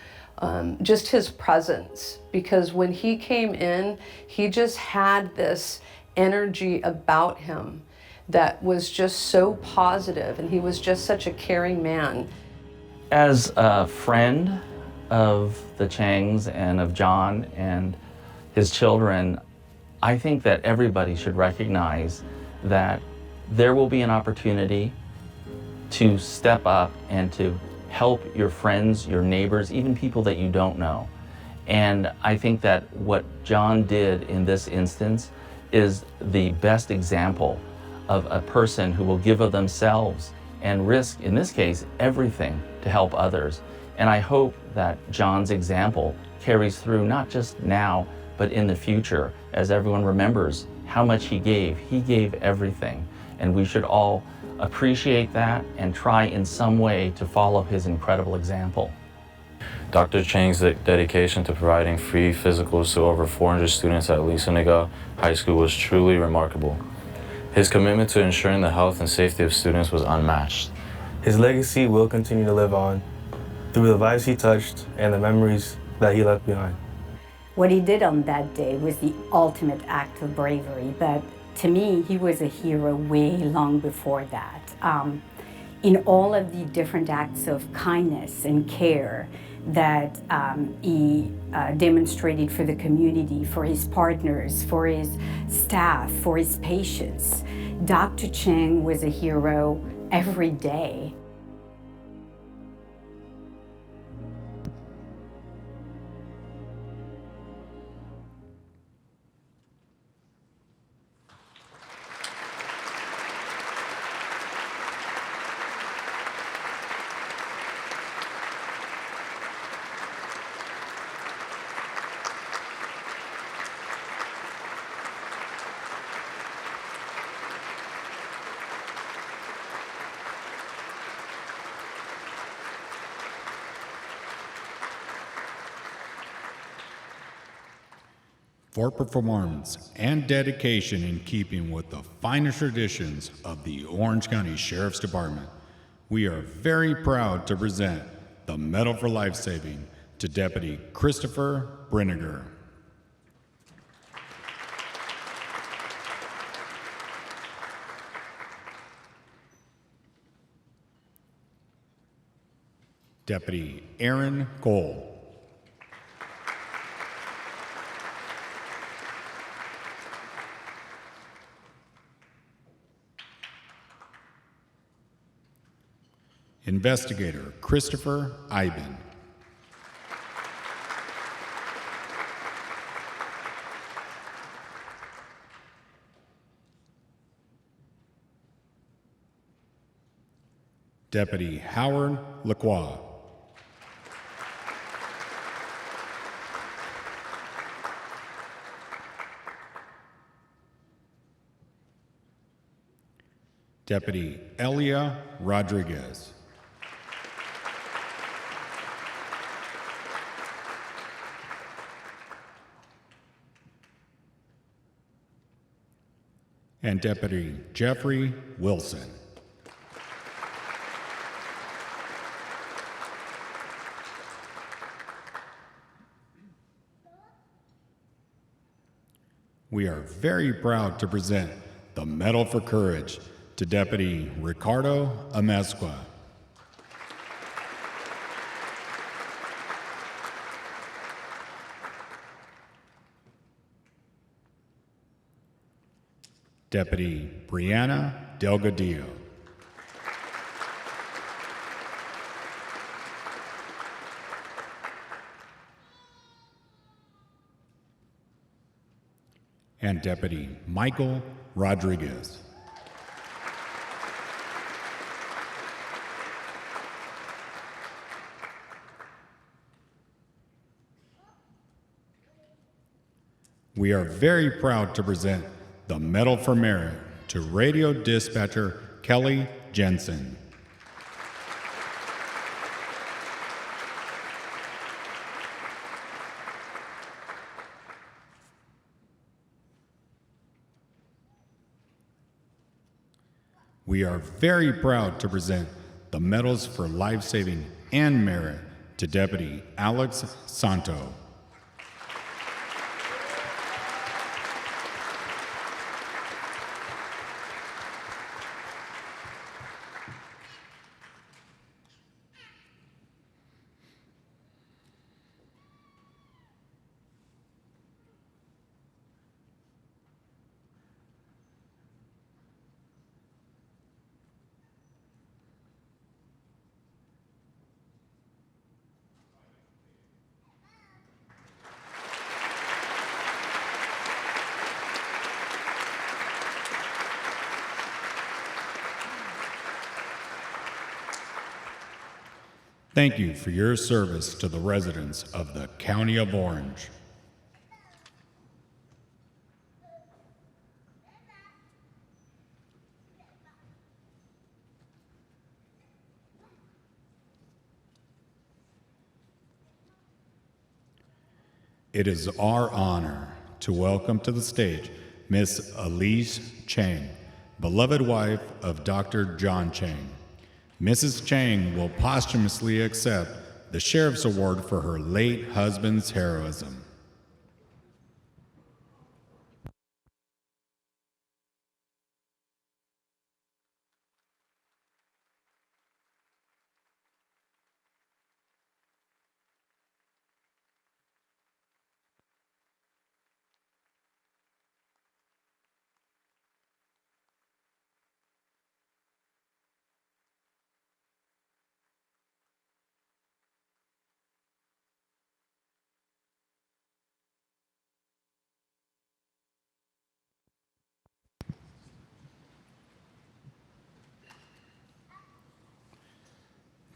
just his presence. Because when he came in, he just had this energy about him that was just so positive, and he was just such a caring man. As a friend of the Changs and of John and his children, I think that everybody should recognize that there will be an opportunity to step up and to help your friends, your neighbors, even people that you don't know. And I think that what John did in this instance is the best example of a person who will give of themselves and risk, in this case, everything to help others. And I hope that John's example carries through not just now, but in the future, as everyone remembers how much he gave. He gave everything, and we should all appreciate that and try in some way to follow his incredible example. Dr. Chang's dedication to providing free physicals to over 400 students at Lisanaga High School was truly remarkable. His commitment to ensuring the health and safety of students was unmatched. His legacy will continue to live on through the lives he touched and the memories that he left behind. What he did on that day was the ultimate act of bravery, but to me, he was a hero way long before that. In all of the different acts of kindness and care that he demonstrated for the community, for his partners, for his staff, for his patients, Dr. Chang was a hero every day. For performance and dedication in keeping with the finest traditions of the Orange County Sheriff's Department, we are very proud to present the Medal for Life Saving to Deputy Christopher Brinegar. Deputy Aaron Cole. Investigator Christopher Iben. Deputy Howard Lacroix. Deputy Elia Rodriguez. And Deputy Jeffrey Wilson. We are very proud to present the Medal for Courage to Deputy Ricardo Amezcua. Deputy Brianna Delgadillo. And Deputy Michael Rodriguez. We are very proud to present the Medal for Merit to Radio Dispatcher Kelly Jensen. We are very proud to present the Medals for Life-Saving and Merit to Deputy Alex Santo. Thank you for your service to the residents of the County of Orange. It is our honor to welcome to the stage Miss Elise Chang, beloved wife of Dr. John Chang. Mrs. Chang will posthumously accept the Sheriff's Award for her late husband's heroism.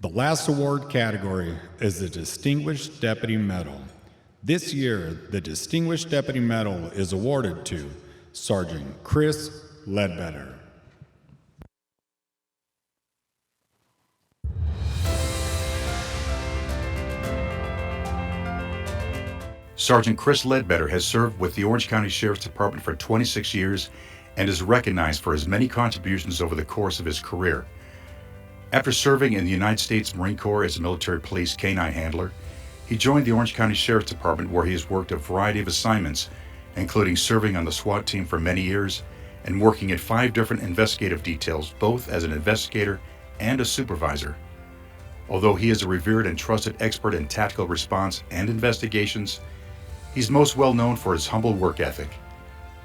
The last award category is the Distinguished Deputy Medal. This year, the Distinguished Deputy Medal is awarded to Sergeant Chris Ledbetter. Sergeant Chris Ledbetter has served with the Orange County Sheriff's Department for 26 years and is recognized for his many contributions over the course of his career. After serving in the United States Marine Corps as a military police canine handler, he joined the Orange County Sheriff's Department, where he has worked a variety of assignments, including serving on the SWAT team for many years and working at 5 different investigative details, both as an investigator and a supervisor. Although he is a revered and trusted expert in tactical response and investigations, he's most well known for his humble work ethic.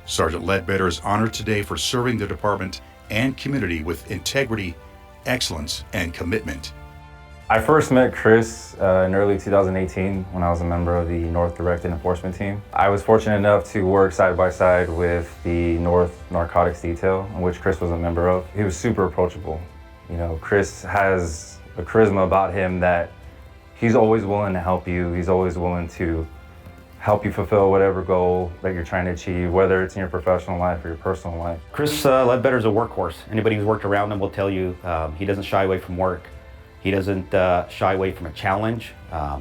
Sergeant Ledbetter is honored today for serving the department and community with integrity, excellence, and commitment. I first met Chris in early 2018 when I was a member of the North Directed Enforcement Team. I was fortunate enough to work side by side with the North Narcotics Detail, in which Chris was a member of. He was super approachable. You know, Chris has a charisma about him that he's always willing to help you. He's always willing to help you fulfill whatever goal that you're trying to achieve, whether it's in your professional life or your personal life. Chris Ledbetter's a workhorse. Anybody who's worked around him will tell you he doesn't shy away from work. He doesn't shy away from a challenge.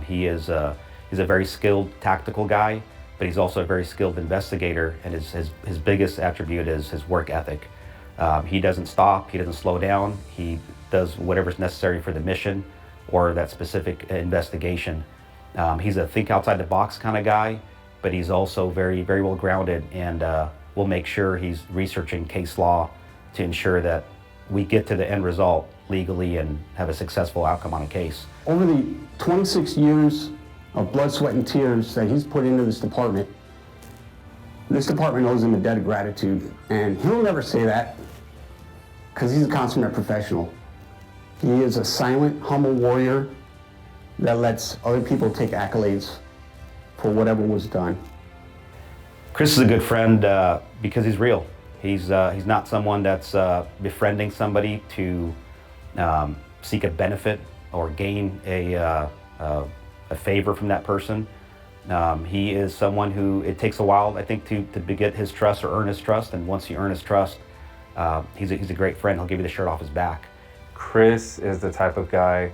He's a very skilled tactical guy, but he's also a very skilled investigator, and his biggest attribute is his work ethic. He doesn't stop, he doesn't slow down, he does whatever's necessary for the mission or that specific investigation. He's a think outside the box kind of guy, but he's also very, very well grounded, and will make sure he's researching case law to ensure that we get to the end result legally and have a successful outcome on a case. Over the 26 years of blood, sweat, and tears that he's put into this department owes him a debt of gratitude, and he'll never say that because he's a consummate professional. He is a silent, humble warrior that lets other people take accolades for whatever was done. Chris is a good friend because he's real. He's not someone that's befriending somebody to seek a benefit or gain a favor from that person. He is someone who it takes a while, I think, to get his trust or earn his trust. And once you earn his trust, he's a great friend. He'll give you the shirt off his back. Chris is the type of guy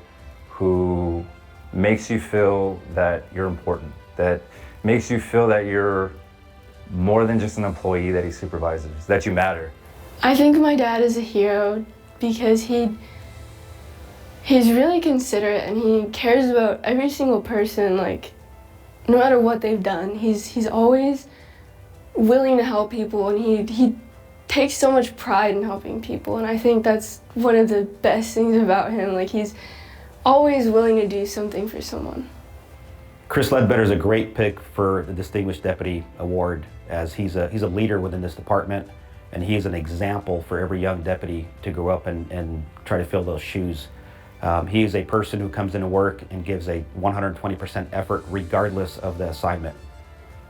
who makes you feel that you're important, that makes you feel that you're more than just an employee that he supervises, that you matter. I think my dad is a hero because he's really considerate and he cares about every single person, like no matter what they've done. He's always willing to help people, and he takes so much pride in helping people, and I think that's one of the best things about him. Like, he's always willing to do something for someone. Chris Ledbetter is a great pick for the Distinguished Deputy Award, as he's a leader within this department, and he is an example for every young deputy to grow up and try to fill those shoes. He is a person who comes into work and gives a 120% effort regardless of the assignment.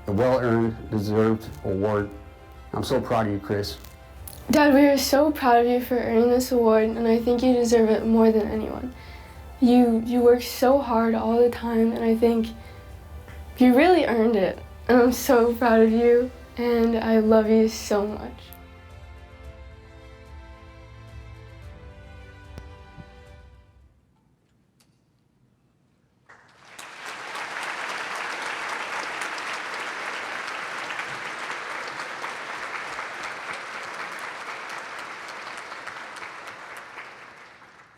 A well-earned, deserved award. I'm so proud of you, Chris. Dad, we are so proud of you for earning this award, and I think you deserve it more than anyone. You work so hard all the time, and I think you really earned it. And I'm so proud of you, and I love you so much.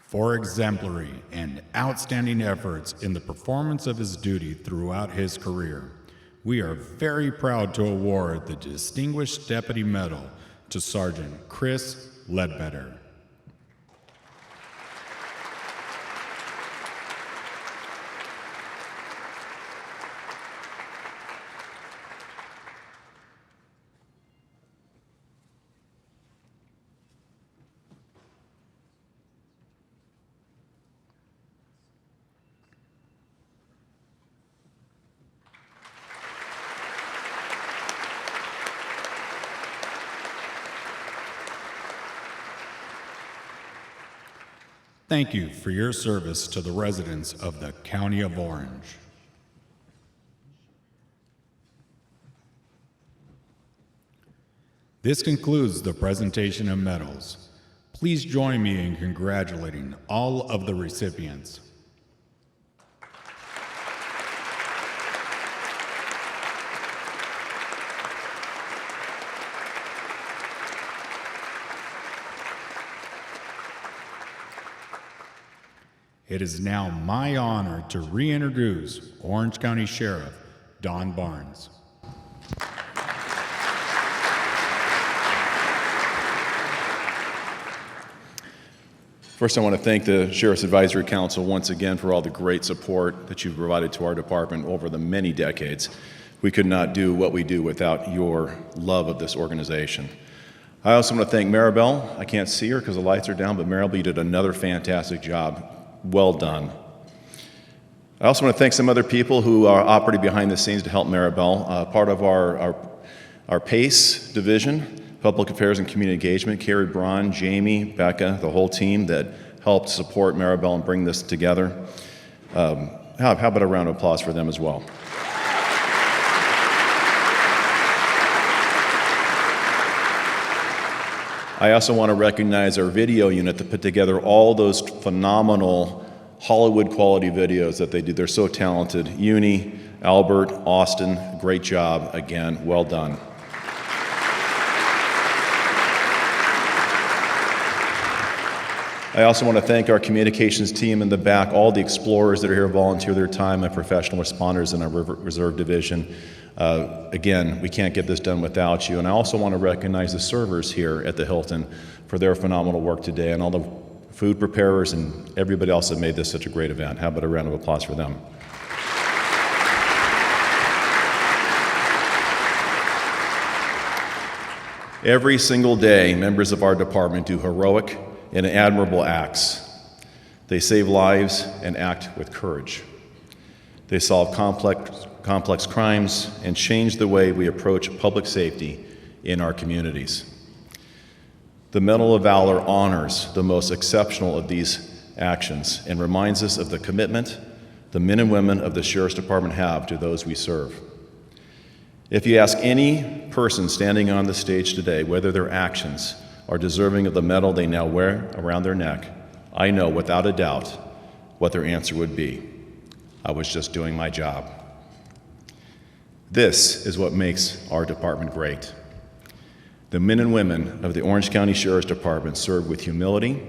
For exemplary and outstanding efforts in the performance of his duty throughout his career, we are very proud to award the Distinguished Deputy Medal to Sergeant Chris Ledbetter. Thank you for your service to the residents of the County of Orange. This concludes the presentation of medals. Please join me in congratulating all of the recipients. It is now my honor to reintroduce Orange County Sheriff Don Barnes. First, I want to thank the Sheriff's Advisory Council once again for all the great support that you've provided to our department over the many decades. We could not do what we do without your love of this organization. I also want to thank Maribel. I can't see her because the lights are down, but Maribel, you did another fantastic job. Well done. I also want to thank some other people who are operating behind the scenes to help Maribel. Part of our PACE division, Public Affairs and Community Engagement, Carrie Braun, Jamie, Becca, the whole team that helped support Maribel and bring this together. How about a round of applause for them as well? I also want to recognize our video unit that put together all those phenomenal Hollywood quality videos that they do. They're so talented. Uni, Albert, Austin, great job. Again, well done. I also want to thank our communications team in the back, all the explorers that are here volunteer their time, and professional responders in our reserve division. Again, we can't get this done without you. And I also want to recognize the servers here at the Hilton for their phenomenal work today, and all the food preparers and everybody else that made this such a great event. How about a round of applause for them? Every single day, members of our department do heroic and admirable acts. They save lives and act with courage. They solve complex crimes and change the way we approach public safety in our communities. The Medal of Valor honors the most exceptional of these actions and reminds us of the commitment the men and women of the Sheriff's Department have to those we serve. If you ask any person standing on the stage today whether their actions are deserving of the medal they now wear around their neck, I know without a doubt what their answer would be. I was just doing my job. This is what makes our department great. The men and women of the Orange County Sheriff's Department serve with humility,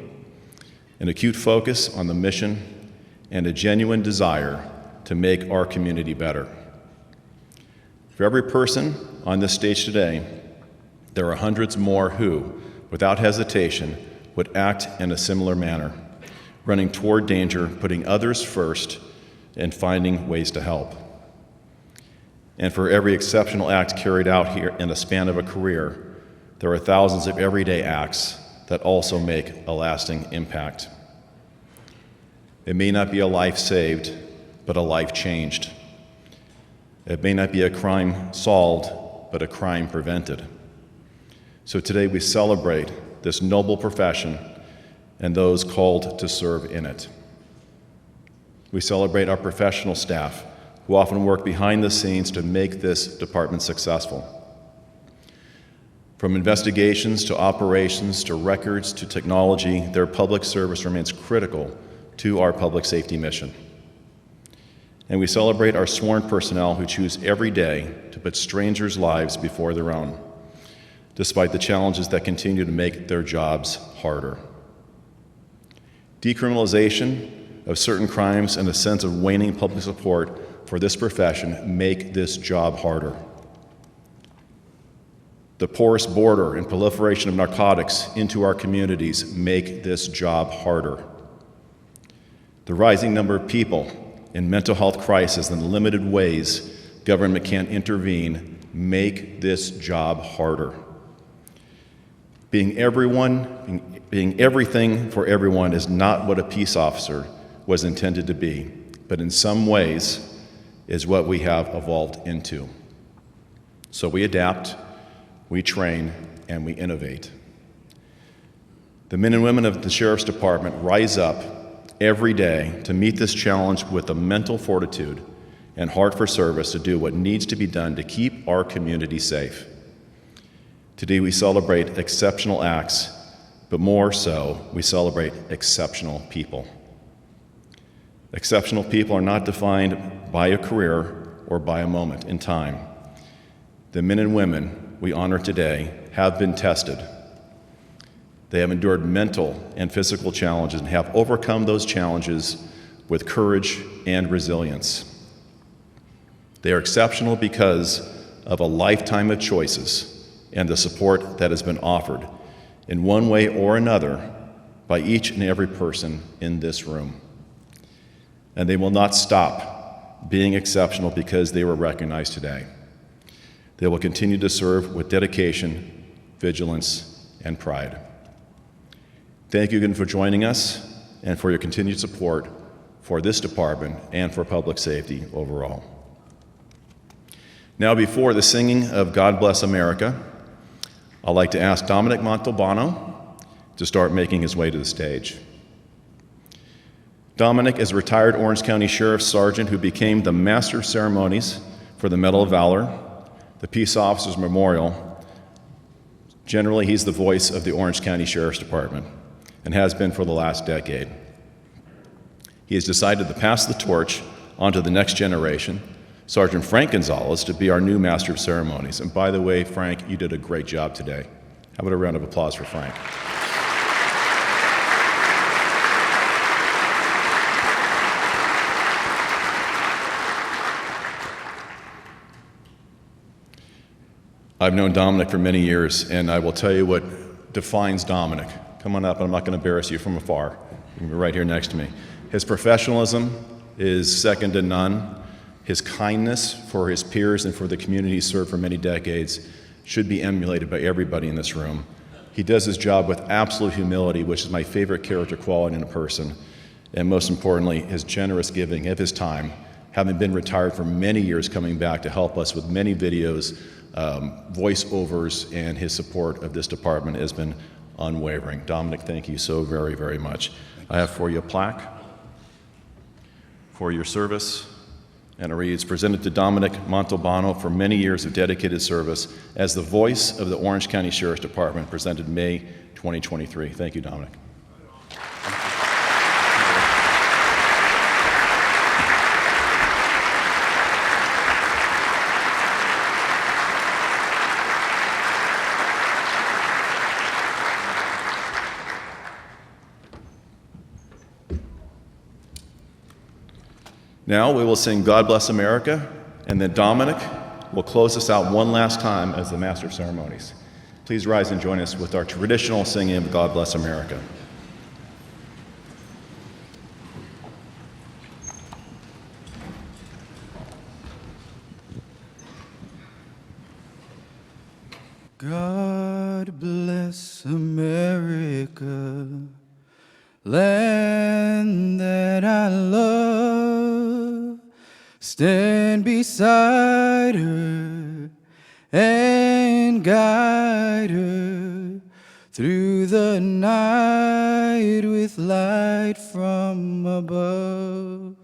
an acute focus on the mission, and a genuine desire to make our community better. For every person on this stage today, there are hundreds more who, without hesitation, would act in a similar manner, running toward danger, putting others first, and finding ways to help. And for every exceptional act carried out here in the span of a career, there are thousands of everyday acts that also make a lasting impact. It may not be a life saved, but a life changed. It may not be a crime solved, but a crime prevented. So today we celebrate this noble profession and those called to serve in it. We celebrate our professional staff, who often work behind the scenes to make this department successful. From investigations to operations to records to technology, their public service remains critical to our public safety mission. And we celebrate our sworn personnel who choose every day to put strangers' lives before their own, despite the challenges that continue to make their jobs harder. Decriminalization of certain crimes and a sense of waning public support for this profession make this job harder. The porous border and proliferation of narcotics into our communities make this job harder. The rising number of people in mental health crisis and the limited ways government can intervene make this job harder. Being everything for everyone is not what a peace officer was intended to be, but in some ways is what we have evolved into. So we adapt, we train, and we innovate. The men and women of the Sheriff's Department rise up every day to meet this challenge with the mental fortitude and heart for service to do what needs to be done to keep our community safe. Today we celebrate exceptional acts, but more so, we celebrate exceptional people. Exceptional people are not defined by a career or by a moment in time. The men and women we honor today have been tested. They have endured mental and physical challenges and have overcome those challenges with courage and resilience. They are exceptional because of a lifetime of choices and the support that has been offered in one way or another by each and every person in this room. And they will not stop being exceptional because they were recognized today. They will continue to serve with dedication, vigilance, and pride. Thank you again for joining us and for your continued support for this department and for public safety overall. Now, before the singing of God Bless America, I'd like to ask Dominic Montalbano to start making his way to the stage. Dominic is a retired Orange County Sheriff's Sergeant who became the Master of Ceremonies for the Medal of Valor, the Peace Officers Memorial. Generally, he's the voice of the Orange County Sheriff's Department and has been for the last decade. He has decided to pass the torch on to the next generation, Sergeant Frank Gonzalez, to be our new Master of Ceremonies. And by the way, Frank, you did a great job today. How about a round of applause for Frank? I've known Dominic for many years, and I will tell you what defines Dominic. Come on up, I'm not going to embarrass you from afar. You can be right here next to me. His professionalism is second to none. His kindness for his peers and for the community he served for many decades should be emulated by everybody in this room. He does his job with absolute humility, which is my favorite character quality in a person. And most importantly, his generous giving of his time, having been retired for many years, coming back to help us with many videos, voiceovers, and his support of this department has been unwavering. Dominic, thank you so very, very much. I have for you a plaque for your service, and it reads, presented to Dominic Montalbano for many years of dedicated service as the voice of the Orange County Sheriff's Department, presented May 2023. Thank you, Dominic. Now we will sing God Bless America, and then Dominic will close us out one last time as the Master of Ceremonies. Please rise and join us with our traditional singing of God Bless America. God bless America, land that I love. Stand beside her and guide her through the night with light from above.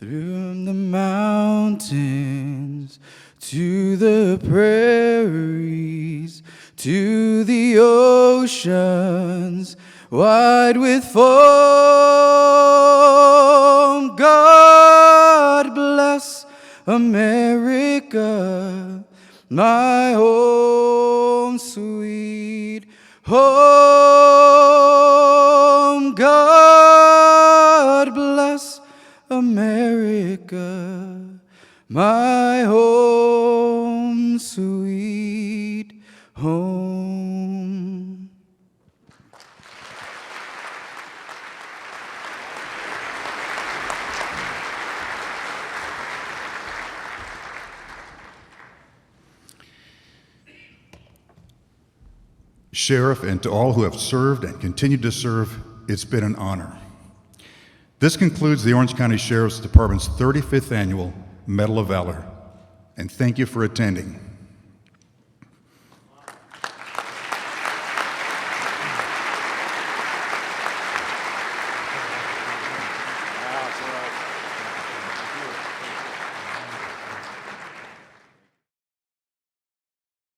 From the mountains to the prairies, to the oceans, wide with foam. God bless America, my home, sweet home. God bless America, my home, sweet home. Sheriff, and to all who have served and continue to serve, it's been an honor. This concludes the Orange County Sheriff's Department's 35th Annual Medal of Valor, and thank you for attending.